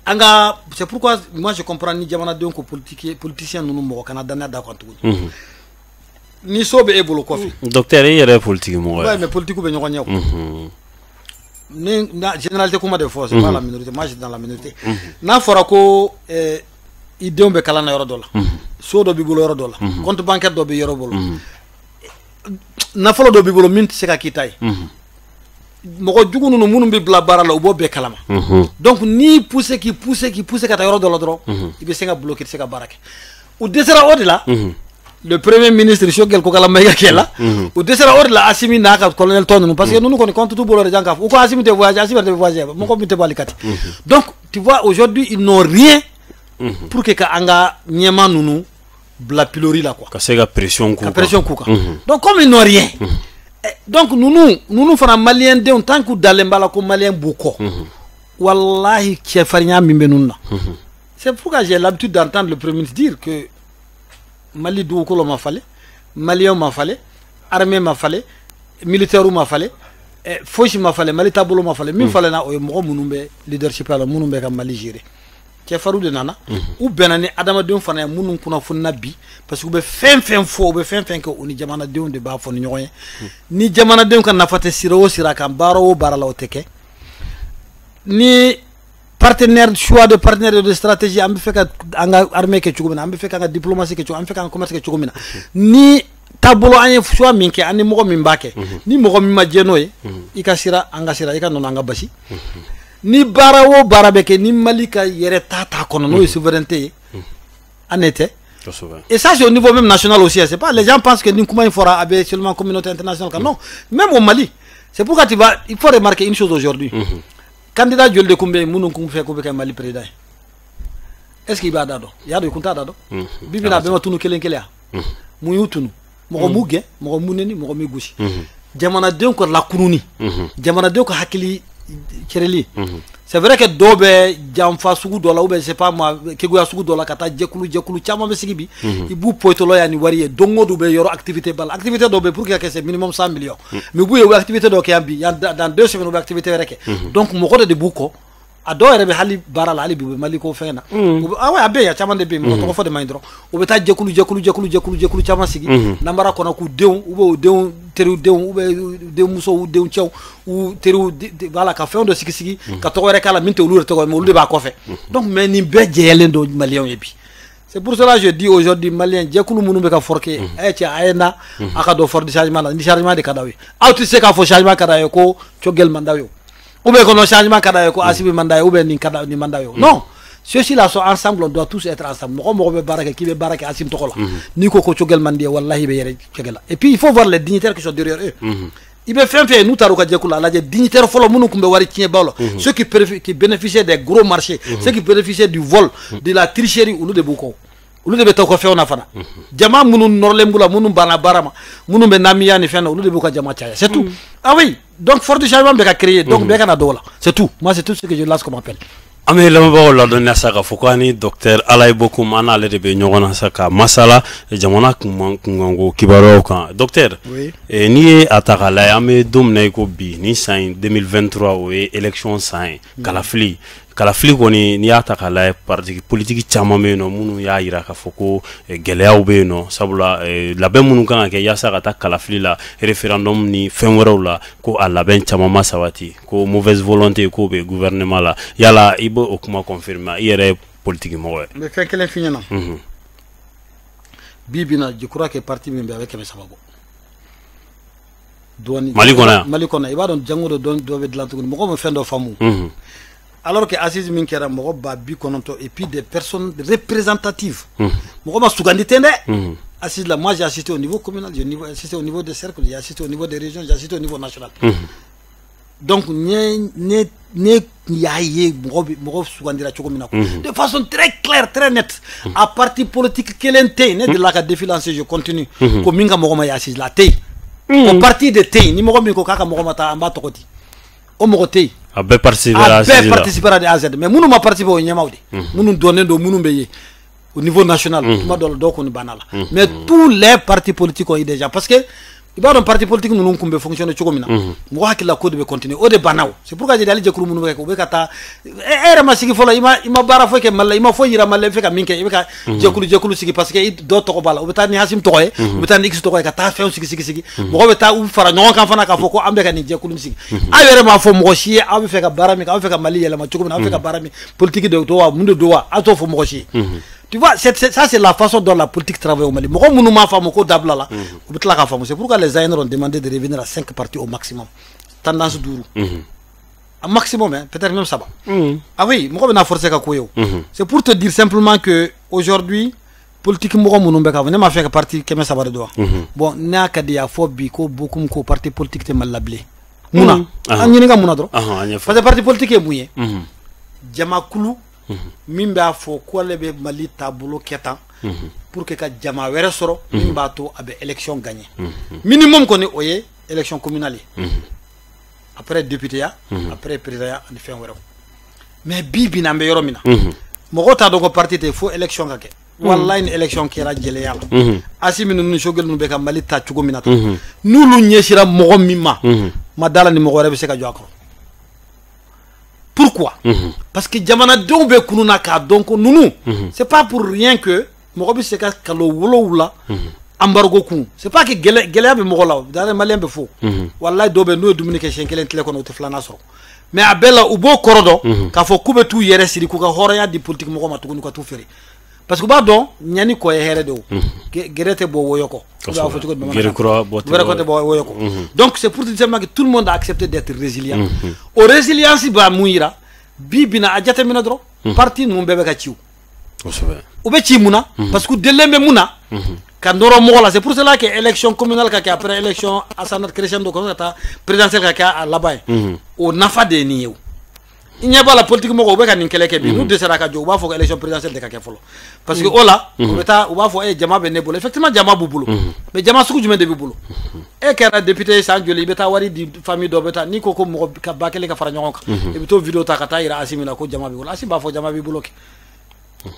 anga c'est pourquoi moi je comprends ni jamana don ko politicien nunu mo kana dana da ko tugu ni sobe e bolo kofi docteur yere politique mo ouais mais politique be nyoko nyako ni na généralité kuma de force pas la minorité moi je dans la minorité na fora ko idéom be kala na yoro dola so do bi bolo yoro dola compte bancaire do bi yoro bolo na folo do bi bolo min se ka kitay moko jugunu no munum bi bla bara la ubo be kalama donc ni pousser ka ta yoro dola dro ibe se ka bloquer se ka barake ou desera odila le premier ministre Shogel ko kala mayga kela ou desera odila Assimi na ka colonel tonu parce que nous connaissons compte tout bolo de jankaf ou ko Assimi te voyage Assimi te voyage moko mi te balikati donc tu vois aujourd'hui ils n'ont rien pour que anga nyema nunu bla pilori là quoi ka sega pression kuka donc comme ils n'ont rien donc nous fana malien de tant que dalembala ko malien boko wallahi qui farnya mimbe nunna c'est pourquoi j'ai l'habitude d'entendre le premier ministre dire que Mali do ko ma fallait malien ma fallait armée ma fallait militaire ma fallait foshi ma fallait Mali tabolo ma fallait min fallait na o mo munumbe leadership ala munumbe ka Mali gérer faru de nana ou benani adama de fana munun kuna funna bi parce que be fen fo be fen ko oni jamana de on de ba fo nyoy ni jamana de kan nafate siro sira kan baro barala o teke ni partenaire choix de partenaire de stratégie am feka anga armée ke chugumina am feka anga diplomatie ke chugumina am feka anga commerce ke chugumina ni tabolo anye choix minke ani mogo mimbake ni mogo mima jenoy ikasira anga sira ikano anga basi ni barawo barabeke ni malika yere tata kono no souveraineté anete et ça c'est au niveau même national aussi c'est pas les gens pensent que Ninkuma il fera avec seulement communauté internationale non même au Mali c'est pourquoi il faut remarquer une chose aujourd'hui candidat Diol de Koumbe mounou kum fe ko be Mali président est-ce qu'il va dado ya do kunta dado bibina be matunu kelen kelea mu yutunu mo muge mo muneni mo mi gushi jamana de ko la kununi jamana de ko hakili Kireli. C'est vrai que dobe jamfa sugu dola ou ben c'est pas moi kegoya sugu dola kata jekulu chama be sigibi ibu poitolo ya ni wariye dongo do be yoro activité dobe pour que c'est minimum 100 millions mais bu yo activité do ke ambi dans 2 semaines be activité reke donc mo ko de buko ado rebe hali barala hali bi Mali ko fena ah ouais abe ya chama de be mo to fo de mindro o be ta jekulu chama sigi nambara kono ku deun ou deun teru deun ou deun muso ou deun chew ou teru voilà ka fon do sigi ka to rek ala minte ulu to mo ulu ba ko fe donc mais ni be jeyelen do malien yebi c'est pour cela je dis aujourd'hui malien jekulu munu be ka forke ti ayena aka do for de changement ni changement de kadawi auto se ka fo changement kadawi ko ciogel mandawi ou bien qu'on changement kada ko Assimi mandayo ou bien ni kada ni mandayo non ceux-ci là sont ensemble on doit tous être ensemble mo be baraka ki be baraka Assimi tokola ni ko ciogel mandi wallahi be yere ciogela et puis il faut voir les dignitaires qui sont derrière eux il be fait nous taruka jekula la dignitaire folo munu kumbe wari tien balo ceux qui bénéficient des gros marchés ceux qui bénéficient du vol de la tricherie ou de beaucoup ulu de beto ko fewna fana jama munu norlembula munu bana barama munu be namiya ni fena ulu de buka jama chaya c'est tout ah oui donc fort du changement be ka créer donc be kana dola c'est tout moi c'est tout ce que je lance comme appel ame lama ba wala don saka fukani docteur alay bokum ana le de be nyogona saka masala jamona kungo kibaro kan docteur ni ataka la ame dum nay ko bi ni sain 2023 o élection sain kalafili koni ni ataka la parti politique chama meno munu ya ira ka foko geleaw be no sabula la be munu kan ke yasa ka ta kalafili la référendum ni fenwero la ko ala ben chama masawati ko mauvaise volonté ko be gouvernement la yala ibo okuma confirmer yere politique mo mais fait que les finina bibina je crois que parti membe avec mes sababu doni Mali kona iba don jango do be de l'antogon mo ko fendo famu alors que Aziz Minkera mo ba bi kononto et puis des personnes représentatives mo ko ma sugandi tende Aziz là moi j'ai assisté au niveau communal j'ai assisté au niveau des cercles j'ai assisté au niveau des régions j'ai assisté au niveau national donc ne yaye mo sugandira chokomina de façon très claire très nette à parti politique kelente ne de la ka défilancer je continue ko minga mo ma Aziz la tey au parti de tey ni mo mi ko kaka mo mata amba tokoti o mo tey a bɛɛ participera de A à Z mais minnu ma participer o ɲɛmaw de minnu donnen don minnu bɛ ye au niveau national tuma dɔ la dɔw kɔni banna la mais tous les partis politiques ont eu déjà parce que i b'a dɔn parti politique ninnu kun bɛ fonctionner cogo min na mɔgɔ hakili la ko de bɛ continuer o de banna o c'est pourquoi j'ai dit hali jɛkulu minnu bɛ kɛ u bɛ ka taa e yɛrɛ ma sigi fɔlɔ i ma baara foyi kɛ Mali la i ma foyi yira Mali la i bɛ fɛ ka min kɛ i bɛ ka jɛkulu sigi parce que dɔ tɔgɔ b'a la u bɛ taa ni Hasim tɔgɔ ye u bɛ taa ni X tɔgɔ ye ka taa fɛnw sigi mɔgɔ bɛ taa u fara ɲɔgɔn kan fana k'a fɔ ko an bɛ ka nin jɛkulu sigi aw yɛrɛ m'a fɔ mɔgɔ si ye aw bɛ fɛ ka baara min kɛ aw bɛ fɛ ka Mali yɛlɛma cogo min na aw bɛ fɛ ka baara min politique de don wa mun de don wa aw t'o fɔ mɔgɔ si ye. Tu vois, ça c'est la façon dont la politique travaille au Mali. C'est pourquoi les Zaïners ont demandé de revenir à 5 partis au maximum. Tendance dure. Un maximum, hein, peut-être même ça va. Ah oui, c'est pour te dire simplement que aujourd'hui, politique m'a fait parti qui ça va de doigt. Bon, n'a qu'à dire beaucoup de partis politiques te mal lablé. Mouna. Parce que parti politique est mouillé. Djamakulu. Min b'a fɔ ko ale bɛ Mali taabolo kɛ tan pour que ka jama wɛrɛ sɔrɔ min b'a to a bɛ élection gagner minimum kɔni o ye élection communale après député ya après président ya ani fɛn wɛrɛw mais bi n'an bɛ yɔrɔ min na mɔgɔw t'a dɔn ko parti tɛ fo élection ka kɛ wallahi ni élection kɛra jɛlɛya la Assimi ninnu Choguel ninnu bɛ ka Mali ta cogo min na tan n'olu ɲɛsira mɔgɔ min ma dala ni mɔgɔ wɛrɛ bɛ se ka jɔ a kɔrɔ. Pourquoi? Parce que jamana dɔw bɛ kununa k'a dɔn ko nunu c'est pas pour rien que mɔgɔ bɛ se ka kalo 7 embargo kun c'est pas que gɛlɛya bɛ mɔgɔ la d'ailleurs malien bɛ fo wallahi dɔw bɛ n'u ye dumuni kɛ siɲɛ 1 tile kɔnɔ u tɛ filanan sɔrɔ mais a bɛɛ la u b'o kɔrɔ dɔn k'a fɔ k'u bɛ t'u yɛrɛ siri k'u ka hɔrɔnya di politique mɔgɔ ma tuguni ka t'u feere parce que u b'a dɔn ɲani kɔ ye hɛrɛ de o gɛrɛ tɛ bɔ woyɔ kɔ donc c'est pour dire que tout le monde a accepté d'être résilient o résilience b'a mun yira bi bina a jateminɛ dɔrɔn parti ninnu bɛɛ bɛ ka ciw u bɛ ci mun na parce que delen bɛ mun na ka nɔrɔ mɔgɔ la c'est pour cela que élection communale ka kɛ après élection asana crescendo ka taa présidentielle ka kɛ a laban ye o nafa de ye nin ye o i ɲɛ b'a la politique mɔgɔw u bɛ ka nin kɛlɛ kɛ bi n'u dɛsɛra ka jɔ u b'a fɔ ko élection présidentielle de ka kɛ fɔlɔ parce que o la u bɛ taa u b'a fɔ jama bɛ ne bolo effectivement jama b'u bolo mais jama sugu jumɛn de b'i bolo e kɛra député ye san joli i bɛ taa wari di famille dɔ bɛ taa n'i ko ko mɔgɔ ka ba kelen ka fara ɲɔgɔn kan i bɛ t'o vidéo ta ka taa yira Assimi la ko jama b'i bolo Assimi b'a fɔ jama b'i bolo kɛ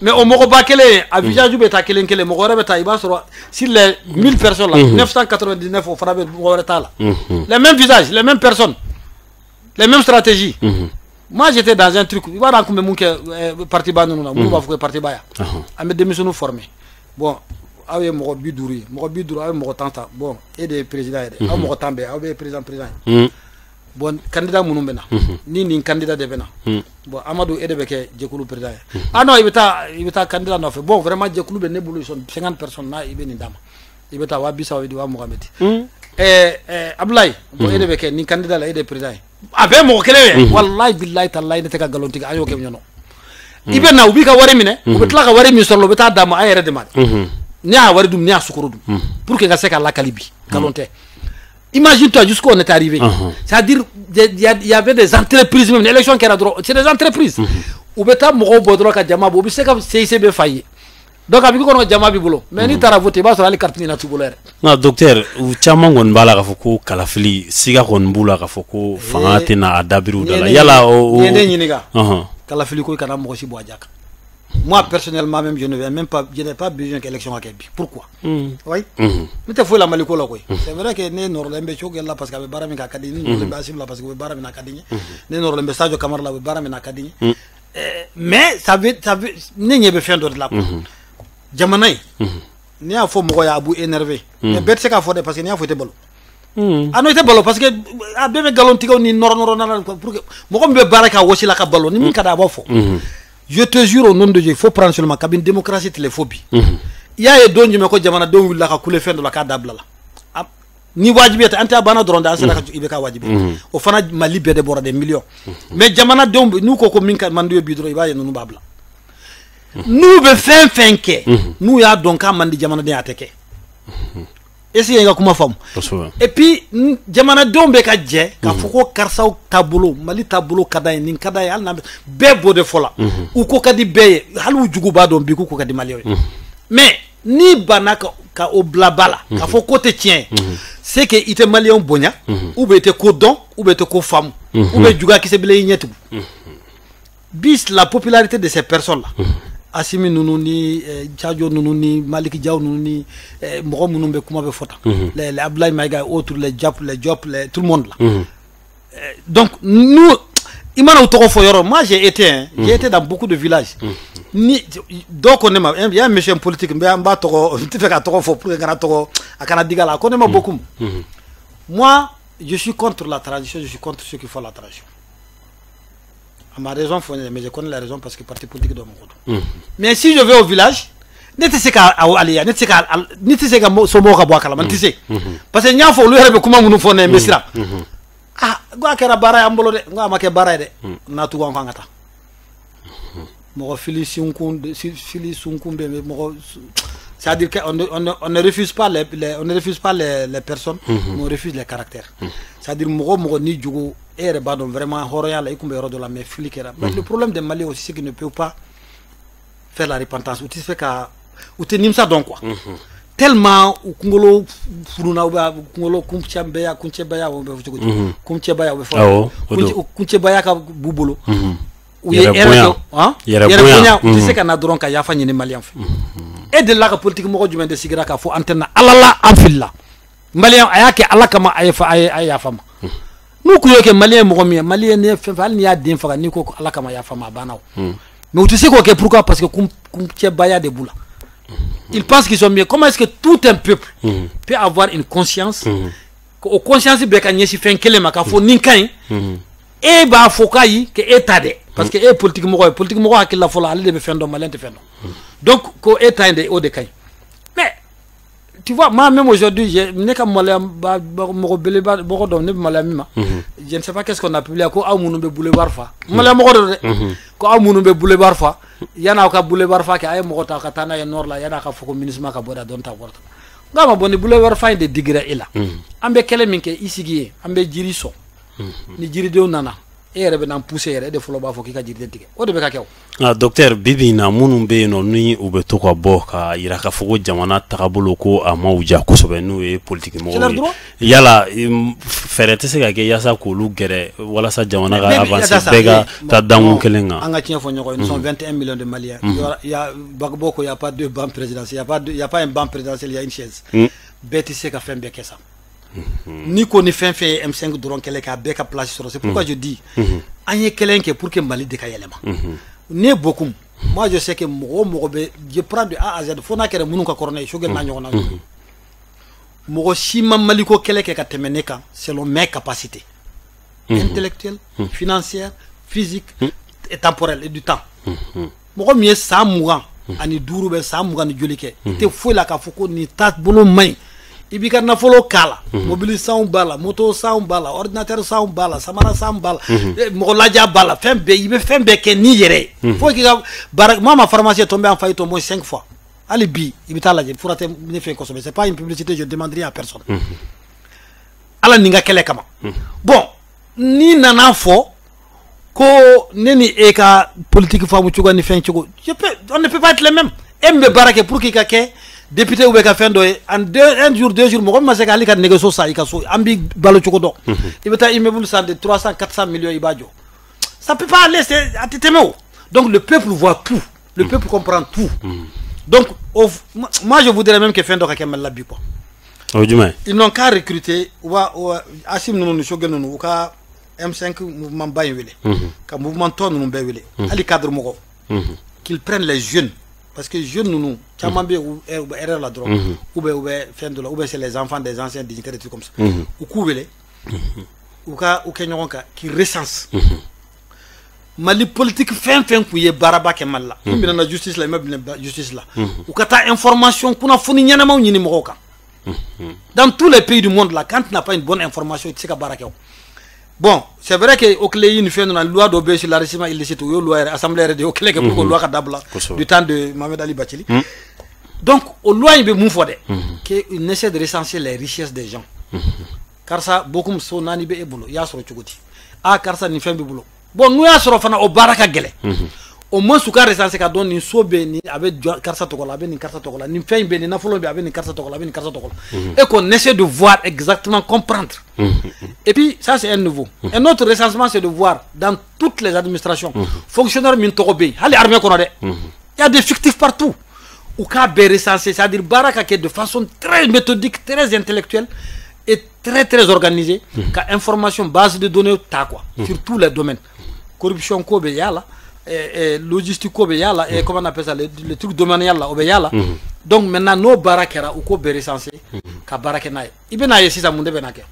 mais o mɔgɔ ba kelen a visage bɛ taa kelen mɔgɔ wɛrɛ bɛ taa i b'a sɔrɔ sur les 1000 personnes là 999 o fana bɛ mɔgɔ wɛrɛ t'a la les mêmes visages les mêmes personnes les mêmes stratégies. Moi j'étais dans un truc, il va raconter mon parti bas nous là, on va faire parti bas. On me démissionne formé. Bon, avec mon biduri, avec mon tanta. Bon, et des présidents, avec mon tambe, avec président. Bon, candidat mon bena, ni candidat de bena. Bon, Amadou et de beke Djekulu président. Ah non, il était candidat neuf. Bon, vraiment Djekulu ben nebulu sont 50 personnes là, il ben dama. Il était wabisa avec wa Mohamed. Ablaye, bon et de beke ni candidat là et des présidents. Avec mon kele wallahi billahi tallahi ne te ka galontiga ayo ke ñono ibe na ubi ka wari mine u betla ka wari mi solo beta dama ayere de mal ni a wari dum ni a sukuru dum pour que nga se ka la kalibi galonté imagine toi jusqu'où on est arrivé c'est-à-dire il y avait des entreprises même l'élection qui era droit c'est des entreprises u beta mo bodro ka jama bo bi se ka CICB failli donc abi ko no jama bi bolo mais ni tara voter ba so ali carte ni na tubulere na docteur u chama ngon bala ka foko kalafili siga kon bula ka foko fanga tena adabiru dala yala o yende nyiniga kalafili ko kana mo si bo ajaka moi personnellement même je n'ai pas besoin qu'élection à Kébi pourquoi oui mais te faut la maliko la koy c'est vrai que né norlembe chogel la parce que barami ka kadini norlembe asim la parce que barami na kadini né norlembe Sadio Camara la barami na kadini mais ça veut né nyebe fin de la jamanay ni a fo mo ya abu énervé mais bet se ka fo de parce que ni a fo te balo ah non te balo parce que a bebe galon tigo ni noro na pour que mo ko be baraka wosi la ka balo ni min ka da ba fo je te jure au nom de Dieu il faut prendre seulement cabine démocratie téléphobie il y a donji me ko jamana don willa ka kule fendo la ka dabla la ni wajibiyata anta bana doron da asala ka ibe ka wajibi o fana mali be de bora des millions mais jamana don nu ko min ka mandu bi dro iba ye nunu babla nous be fin ke nous ya donc ka mandi jamana de ateke essayer nga kuma fam et puis jamana don be ka je ka foko karsaw tabulo mali tabulo kaday nin kaday al na be bode fola u ko kadi be halu jugu ba don bi ko kadi mali mais ni banaka ka o blabala ka foko te tien c'est que ite malien bonya ou be te ko don ou be te ko femme ou be juga ki se bile ñetu bis la popularité de ces personnes là Assimi Nounou ni Tchadio Nounou ni Malik Diaw Nounou ni Moro Mounou be kuma be fota les Abdoulaye Maïga autour les Diop tout le monde là donc nous imana utoko foyoro moi j'ai été dans beaucoup de villages ni donc on est bien monsieur politique mais en bas toko tu fais ka toko fo pour ngana toko akana digala connais moi beaucoup moi je suis contre la tradition, je suis contre ceux qui font la tradition. À ma raison, mais je connais la raison parce que parti politique de mon côté. Mais si je vais au village, ne te sais qu'à aller, ne te sais qu'à somo kabwa kala, ne sais. Parce que n'y faut lui rebe comment nous font mesira. Ah, gwa kera bara ambolo de, gwa make bara de, na tu gwa ngata. Mo fili sunkumbe, mo c'est-à-dire qu'on ne refuse pas les personnes, mais on refuse les caractères. C'est-à-dire que ni jugo et vraiment horrible et comme de la mais le problème des Mali aussi c'est qu'ils ne peuvent pas faire la repentance. Ou tu fais qu'à ou tu n'aimes ça donc quoi. Tellement ou kungolo furuna ou kungolo kumchambaya kumchebaya ka bubolo. Ou tu sais qu'on a droit qu'à yafa ni Malien. Et de là que politique mo du de sigira ka fo antenne alala amfilla malien ayake alakama ayafama nous kuyo ke malien mo mi malien ne fal ni ya den faga ni ko alakama yafama banaw mais tu sais quoi que pourquoi parce que kum baya de boula ils pensent qu'ils sont mieux. Comment est-ce que tout un peuple peut avoir une conscience au conscience be ka nyesi fen kelema ka fo ninkan e ba fokayi ke etade parce que e politique mo akilla fola ale de fendo malien te fendo donc ko état de haut de caille mais tu vois moi même aujourd'hui je ne comme malien je ne sais pas qu'est-ce qu'on a publié ko amunu be boulevard fa malien mo ko amunu be boulevard fa yana ka boulevard fa ke ay mo ta ka tana ya nord la yana ka foko ministre ka boda don ta worta ngama boni boulevard fa de degré ila ambe kele minke isigi ambe jiri so ni jiri de nana e rebe nan pousser de folo ba fo ki ka jiri de o de be ka kew docteur bibi na munun be no ni ube to ko boka ira ka fugo jamana takabolo ko amauja kosobe nu e politique mo yala ferete se ga ke yasa ko lu gere wala sa jamana ga avancer bega ta damu kelenga anga tien fo ñoko ils sont 21 millions de Maliens il y a Bagboko il y a pas deux bancs présidentiels il y a pas un banc présidentiel il y a une chaise beti se ka fembe kessa ni ko ni fin M5 doron kele ka beka place sur c'est pourquoi je dis anye kelen ke pour que Mali de ka yelema ne beaucoup moi je sais que je prends de A à Z fona kere munu ka corner shogel na ñona mo shima Mali ko kele ke ka temeneka selon mes capacités intellectuelles financières physiques et temporelles et du temps mo mieux ça mourant ani duru be ça mourant ni jolike te fo la ka foko ni tat bolo may ibika na folo kala mobile sound bala moto sound bala ordinateur sound bala samara sound bala mo laja bala fembe ibe fembe ke ni yere faut que moi ma pharmacie est tombée en faillite au moins 5 fois ali bi ibita laje furate ne fait consommer c'est pas une publicité je demanderai à personne ala ninga kele kama bon ni nana fo ko neni eka politique famu chuga ni fin chugo on ne peut pas être les mêmes embe barake pour ki ka ke député ou beka fendo un jour 2 jours mo ma se ka ali ka négocier ça ikaso ambi balo chugo do ibeta immeuble ça de 300 400 millions ibajo ça peut pas aller c'est atetemo donc le peuple voit tout le peuple comprend tout donc moi je voudrais même que fendo ka kemal la bi quoi ils n'ont qu'à recruter ou asim nous shogel nous ka M5 mouvement baywele ka mouvement ton nous bewele ali cadre moko qu'ils prennent les jeunes parce que jeunes nous chamambe ou erreur la drogue ou fin de la ou c'est les enfants des anciens dignitaires des trucs comme ça ou koubele ou kenyoka qui recense Mali politique fin kuye baraba ke malla mbina na justice la mabina justice là ou kata information kuna funi nyana ma nyini moka dans tous les pays du monde là quand tu n'as pas une bonne information tu sais ka baraka bon c'est vrai que au clé une fait dans la loi d'obéir sur l'enrichissement illicite ou loi assemblée de au clé que pour loi kadabla du temps de Mohamed Ali Bathily donc au loi il be mou fodé que il essaie de recenser les richesses des gens car ça beaucoup so nani be ebulo ya soro chugoti car ça ni fembe bulo bon nous ya soro fana o baraka gele au moins sous carré ça c'est qu'à donner une sobe ni avec carte tokola avec une carte tokola ni fait une na follow avec une carte tokola avec une carte tokola et qu'on essaie de voir exactement comprendre et puis ça c'est un nouveau un autre recensement c'est de voir dans toutes les administrations fonctionnaires min tokobé hali armée qu'on a il y a des fictifs partout ou cas recensé c'est-à-dire baraka qui est de façon très méthodique très intellectuelle et très organisée ka information base de données ta quoi sur tous les domaines corruption ko be yala logistique ko be yala et comment on appelle ça les trucs domanial là be yala donc maintenant no barakera ou ko be recensé ka barakena ibena yesi sa munde benake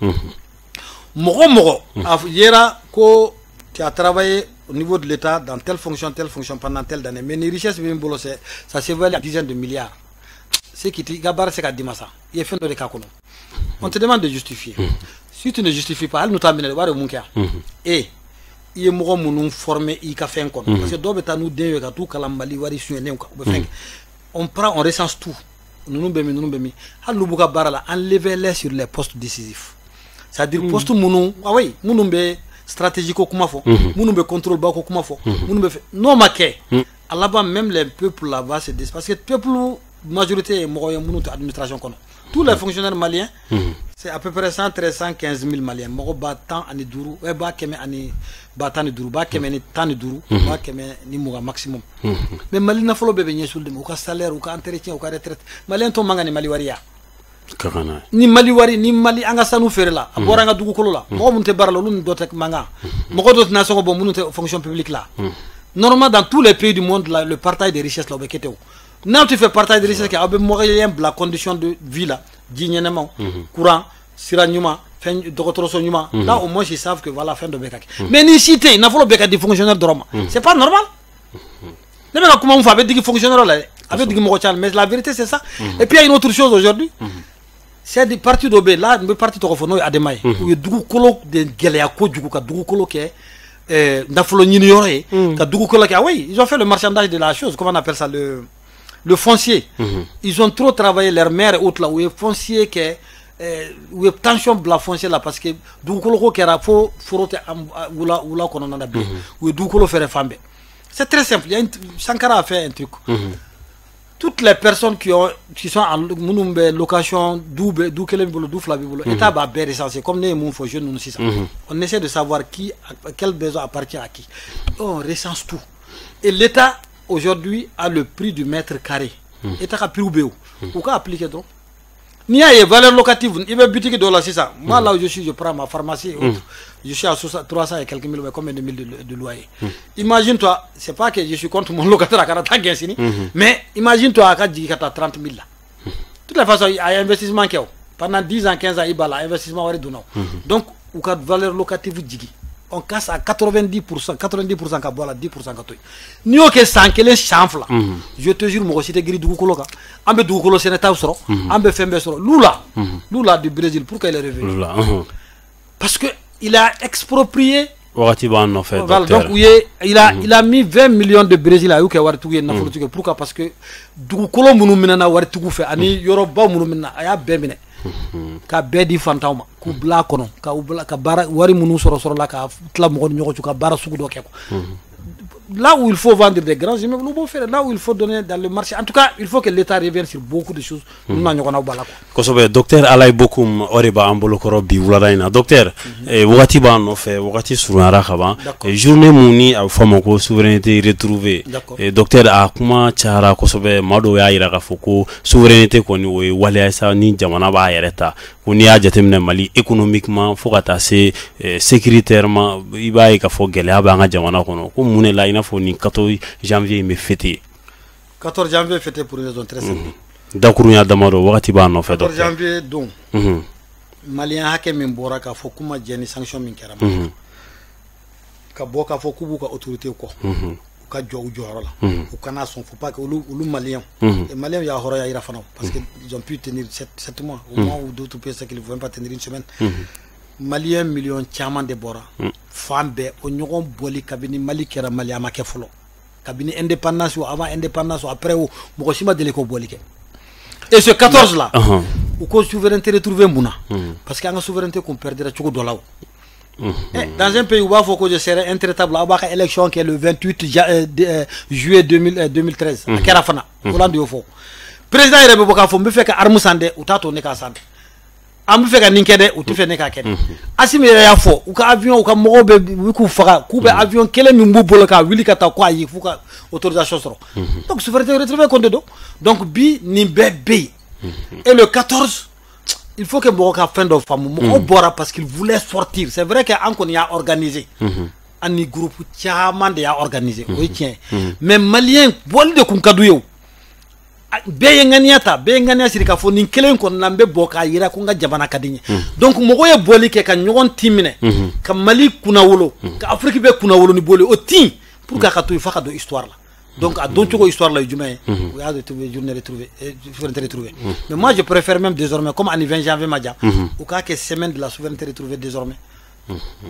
mogo yera ko tu as travaillé au niveau de l'état dans telle fonction pendant telle année mais les richesses bien bolo ça s'évalue à dizaines de milliards c'est qui gabar c'est ka dimasa il fait de kakono on te demande de justifier si tu ne justifies pas elle nous t'amène voir mon cas et il est mort mon formé il ka fait parce que dobe ta nous de ka tout kalambali wari suene on prend on recense tout nous bemi hal nous buka barala enlever-les sur les postes décisifs c'est-à-dire poste munu ah oui munu be stratégique comment font munu be contrôle ba comment font munu be non maquet à là-bas même les peuples là-bas c'est parce que peuple majorité moyen munu administration kono tous les fonctionnaires maliens c'est à peu près 115 000 maliens mo battant ani duru e ba keme ani batani duru ba keme ni tani duru ba keme ni muga maximum mais mali na folo bebe nyesulde ko salaire ou ka entretien ou ka retraite malien to mangani mali waria kakana ni mali wari ni mali anga sanu fere la abora nga dugu kolo la mo munte baralo lu dotek manga mo ko dot na so bo munte fonction publique là normalement dans tous les pays du monde là, le partage des richesses là obekete now tu fais partage des richesses qui a moyen la condition de vie là dignement courant siranyuma fin docteur sonyuma là au moins ils savent que voilà fin de bekak mais ni cité na folo bekak des fonctionnaires de Roma c'est pas normal ne pas comment on fait avec des fonctionnaires là avec des mochal mais la vérité c'est ça et puis il y a une autre chose aujourd'hui c'est des partis d'obé là le parti tokofono ademay où dugu kolo de gelea ko dugu ka dugu kolo ke ndafolo nyiniore ka dugu kolo ke oui ils ont fait le marchandage de la chose comment on appelle ça le foncier ils ont trop travaillé leur mère et autres là où est foncier que où est tension de la foncier là parce que dugu kolo ko kera fo forote oula kono na be où dugu kolo faire fambe c'est très simple il y a Sankara a fait un truc toutes les personnes qui sont en location d'où Flavibolo, l'État va bien recenser comme nous mon jeune nous ça. On essaie de savoir quel besoin appartient à qui. On recense tout. Et l'État aujourd'hui a le prix du mètre carré. L'État a pris ou qu'a appliqué donc. Ni a valeur locative, il va boutique $, c'est ça. Moi là où je suis, je prends ma pharmacie, je suis à 300 et quelques mille, combien de mille de loyer. Imagine-toi, c'est pas que je suis contre mon locataire à 40 ans, mais imagine-toi à 30 000 là. De toute la façon, il y a un investissement qui est pendant 10 ans, 15 ans, il y a un investissement. Donc, il y a une valeur locative. On casse à 90%, 90% ka bola 10% ka toy ni o ke sankele chanfla je te jure mo cité gri dugu koloka ambe dugu kolo seneta soro ambe fembe soro lula du Brésil pourquoi il est revenu parce que il a exproprié voilà, donc il a mis 20 millions de Brésil à yuke wartu na folo pourquoi parce que dugu kolo munu minana wartu fe ani yoroba munu minna aya bemine ka bedi fantawma ku bla kono ka bara wari munu soro la ka tla mo ñoko ka bara sugu do keko là où il faut vendre des grands immeubles nous faire là où il faut donner dans le marché en tout cas il faut que l'État revienne sur beaucoup de choses nous na ñoko na bala ko sobe docteur alay bokum oriba ambolo koro bi wuladaina docteur wakati ba no fe wakati surara khaba journée muni a famo ko souveraineté retrouvée docteur a kuma chara ko sobe mado ya ira ka foko souveraineté ko ni we wala sa ni jamana ba yereta ko ni a jatemne Mali économiquement fokata c'est sécuritairement iba ka fo gele aba nga jamana kono ko mune la ina fo ni 14 janvier me fêté 14 janvier fêté pour une raison très simple dakuru ya damaro wakati ba no fe 14 janvier donc malien hake min bora ka fo kuma jeni sanction min kera ka boka fo kubu ka autorité ko ka jo la ou kana son faut pas que le malien les maliens ya hora ya ira fano parce que ils ont pu tenir 7 mois au moins ou d'autres pays qu'ils ne pouvaient pas tenir une semaine malien million tiaman de bora fambe o nyogon boli kabini mali kera mali amake folo kabini indépendance ou avant indépendance ou après ou mo shima dele ko boli ke et ce 14 là ou ko souveraineté retrouver mbuna parce que nga souveraineté qu'on perdra tchoko dolaw Dans un pays où il faut que je serai intraitable, il y a une élection qui est le 28 juillet 2013. À Kerafana, Hollande au fond. Président Irebe Bokafo, me fait que Armou Sande, ou Tato Neka Sande. Am fait que Ninkede, ou tu fais Neka Kede. Asime ya fo, ou ka avion, ou ka mobe, ou ka fara, ou ka avion, quel est le mou boloka, Willy Kata quoi, il faut ka autorisation sera. Donc, souveraineté retrouvée contre dos. Donc, bi, ni B. Et le 14, il faut que Boroka fin de femme, Bora parce qu'il voulait sortir. C'est vrai qu'on y a organisé. Un groupe Tchaman y a organisé. Oui, tiens. Mais Malien, bol de Kunkadouyo. Beyenganiata, Beyengania Sirikafo, Ninkelen kon Lambe Boka, Ira Kunga Jabana Kadine. Donc, Mogoye Bolike can yon timine, comme Mali Kunawolo, Afrique Be Kunawolo ni Boli, au tin, pour qu'Akatou y fasse de histoire là. Donc, à d'autres histoires là, il y a des journées retrouvées, mais moi, je préfère même désormais, comme en 20 janvier, Madja, ou quelques semaines de la souveraineté retrouvée désormais.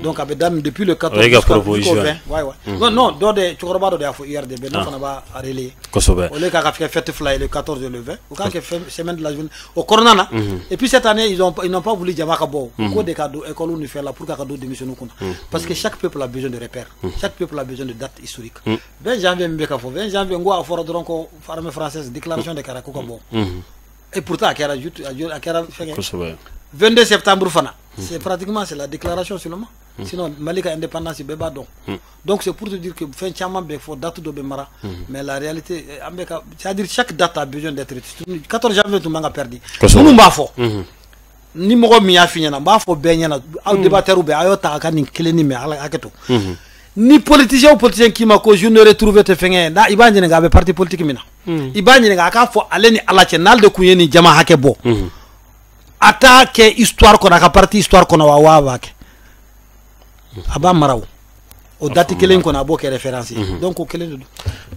Donc, depuis le 14 jusqu'au 20. Non, tu regardes IRDB, non, on va relayer. On a fait fête fly le 14 et le 20, ou quelques semaines de la journée. Au Corona, et puis cette année, ils n'ont pas voulu Djamakabo, quoi des cadeaux, école nous faire là pour cadeau démissionner. Parce que chaque peuple a besoin de repères, chaque peuple a besoin de dates historiques. 20 janvier, 20 janvier, on a fait l'armée française, déclaration de Karakokabo. Et pourtant, à Kara, 22 septembre, c'est pratiquement la déclaration seulement. Sinon, Malika indépendance, c'est donc. Donc, c'est pour te dire que fin Tchaman, il faut date de Bemara. Mais la réalité, c'est-à-dire chaque date a besoin d'être. 14 janvier, tout le monde a perdu. Nous, ni mɔgɔ min y'a f'i ɲɛna n b'a fɔ bɛɛ ɲɛna aw débatteurs bɛɛ a y'o ta ka nin kelen ni mɛn ala hakɛ to ni politicien ou politicien k'i ma ko journée retrouvée tɛ fɛngɛ i b'a ɲininka a bɛ parti politique min na i b'a ɲininka a k'a fɔ ale ni ala cɛ n'ale de kun ye nin jama hakɛ bɔ a t'a kɛ histoire kɔnɔ a ka parti histoire kɔnɔ wa a b'a kɛ a b'a mara o date kelen kɔnɔ a b'o kɛ référence donc o kelen de don.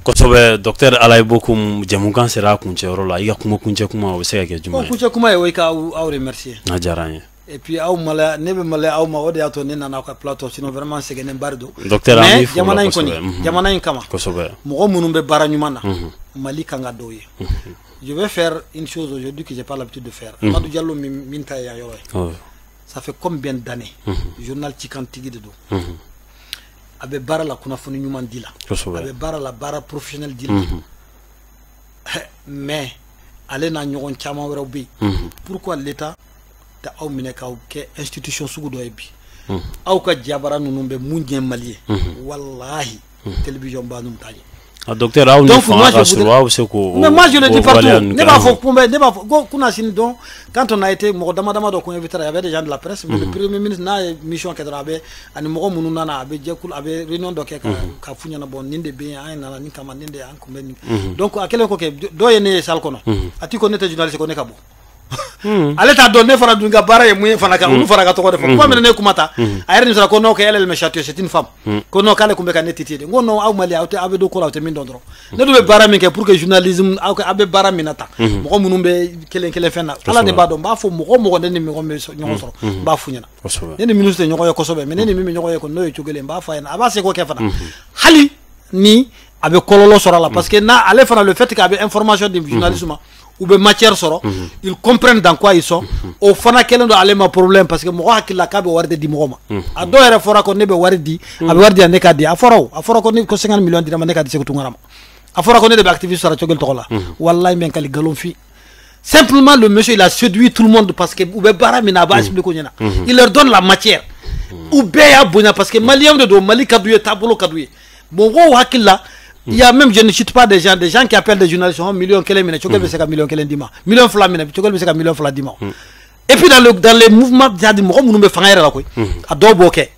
Kosɛbɛ docteur Alaye Bokoum jamukan sera a kuncɛyɔrɔ la i ka kuncɛ kuma o bɛ se ka kɛ jumɛn ye. Kuncɛ kuma ye o ye ka aw remercier. A diyara n ye. Et puis aw mala ne bɛ maloya aw ma o de y'a to ne nana aw ka plateau sinon vraiment sɛgɛnnen bari don. Docteur an b'i fo la jamana in kosɛbɛ. kɔni jamana in kama. Kosɛbɛ. Mɔgɔ minnu bɛ baara ɲuman na Mali kan ka dɔw ye. Je vais faire une chose aujourd'hui que j'ai pas l'habitude de faire. Amadou Diallo min ta yan yɔrɔ ye. Ça fait combien d'années journal Cikantigi de don. A bɛ baara la kunnafoni ɲuman di la. A bɛ baara la baara professionnel di la. Mais ale n'a ɲɔgɔn caman wɛrɛw bɛ yen. Pourquoi l'État tɛ aw minɛ k'aw kɛ institution sugu dɔ ye bi. Aw ka jabara ninnu bɛ mun ɲɛ Mali ye. Wallahi télévision ba ninnu t'a ɲɛ. Docteur aw ni fanga ka sɔrɔ aw bɛ se k'o. Mais moi je le dis partout. Ne b'a fɔ kunbɛ ne b'a fɔ ko kunasini dɔn quand on a été mɔgɔ dama dama dɔ ko invité il y avait des gens de la presse. Mais le premier ministre n'a ye mission kɛ dɔrɔn a bɛ ani mɔgɔ minnu nana a bɛ jɛkulu a bɛ réunion dɔ kɛ ka f'u ɲɛna bon nin de bɛ yen an nana nin kama nin de an kunbɛ nin. Donc a kɛlen ko kɛ dɔ ye ne ye salle kɔnɔ a ti ko ne tɛ journaliste ko ne ka bɔ. Ale t'a dɔn ne fana dun ka baara ye mun ye fana ka olu fana ka tɔgɔ de fɔ kuma min ne kuma ta a yɛrɛ nin sara ko non que elle me châtie c'est une femme ko non k'ale kun bɛ ka ne titiller n ko non aw Mali aw bɛ don ko la aw tɛ min dɔn dɔrɔn ne dun bɛ baara min kɛ pour que journalisme aw bɛ baara min na tan mɔgɔ minnu bɛ kelen kelen fɛn na ala de b'a dɔn n b'a fɔ mɔgɔ ne ni mɔgɔ bɛ ɲɔgɔn sɔrɔ n b'a f'u ɲɛna ne ni ministre tɛ ɲɔgɔn ye kosɛbɛ mais ne ni min bɛ ɲɔgɔn ye kɔni n'o ye cogo kelen n b'a f'a ɲɛna a b'a se k'o kɛ fana hali ni a bɛ kɔlɔlɔ sɔrɔ a la parce que n'a ale fana le fait qu'a bɛ information di journalisme ma ou bien matière sort, ils comprennent dans quoi ils sont. Au fana kelen do ale ma problème parce que mɔgɔ hakili k'a bɛ wari de di mɔgɔ ma. A dɔw yɛrɛ fɔra ko ne bɛ wari di, a bɛ wari di ne k'a di. A fɔra ko ne ko 50 millions dira ma ne k'a di Sékou Tounkara ma. A fɔra ko ne de bɛ activiste sara cogel tɔgɔ la. Wallahi mɛ kali galon fi. Simplement le monsieur il a séduit tout le monde parce que u bɛ baara min na a b'a expliquer ko ɲɛna. Il leur donne la matière. U bɛɛ y'a bonya parce que malien de don Mali ka d'u ye taabolo ka d'u ye. Mɔgɔw hakili la. Il y a même, je ne cite pas des gens qui appellent des journalistes, millions kelen minɛ, cogel bɛ se ka million kelen d'i ma, million fila minɛ, cogel bɛ se ka million fila d'i ma. Et puis dans les mouvements, c'est-à-dire mɔgɔ minnu bɛ fanga yɛrɛ la koyi, a dɔw b'o kɛ.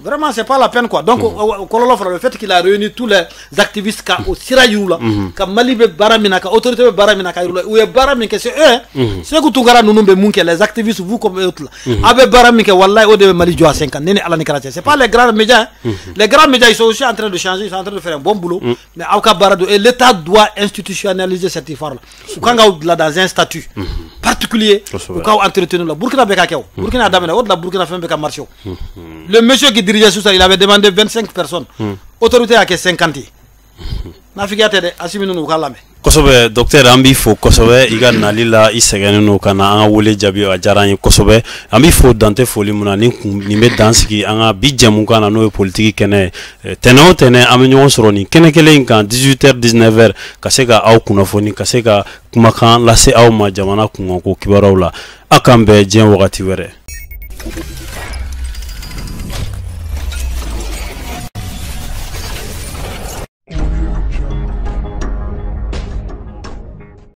Vraiment, c'est pas la peine quoi. Donc, le fait qu'il a réuni tous les activistes au Sirayoula, que Mali be Baramina, que l'autorité be Baramina, où est Baramina, c'est eux, c'est que tout le monde les activistes, vous comme eux, avec Baramina, Wallah, au de Mali, Joa 5 ans, c'est pas les grands médias. Les grands médias, ils sont aussi en train de changer, ils sont en train de faire un bon boulot. Mais et l'État doit institutionnaliser cet effort-là. Quand on est dans un statut particulier, quand on entretient la Burkina Bekakeo, Burkina Damena, la Burkina Faso Marché. Le monsieur qui dirigeait tout ça, il avait demandé 25 personnes. Autorité à 50. nafigiya tɛ dɛ Asimi ninnu u k'a lamɛn. Kosɛbɛ docteur an b'i fo kosɛbɛ i ka nali la i sɛgɛnnen no ka na an ka wele jaabi a diyara an ye kosɛbɛ an b'i fo dante foli mun na nin bɛ dan sigi an ka bi jɛmukan na n'o ye politique kɛnɛ tɛnɛn o tɛnɛn an bɛ ɲɔgɔn sɔrɔ nin kɛnɛ kelen in kan 18h 19h ka se ka aw kunnafoni ka se ka kumakan lase aw ma jamana kunkanko kibaruyaw la a k'an bɛn diɲɛ wagati wɛrɛ.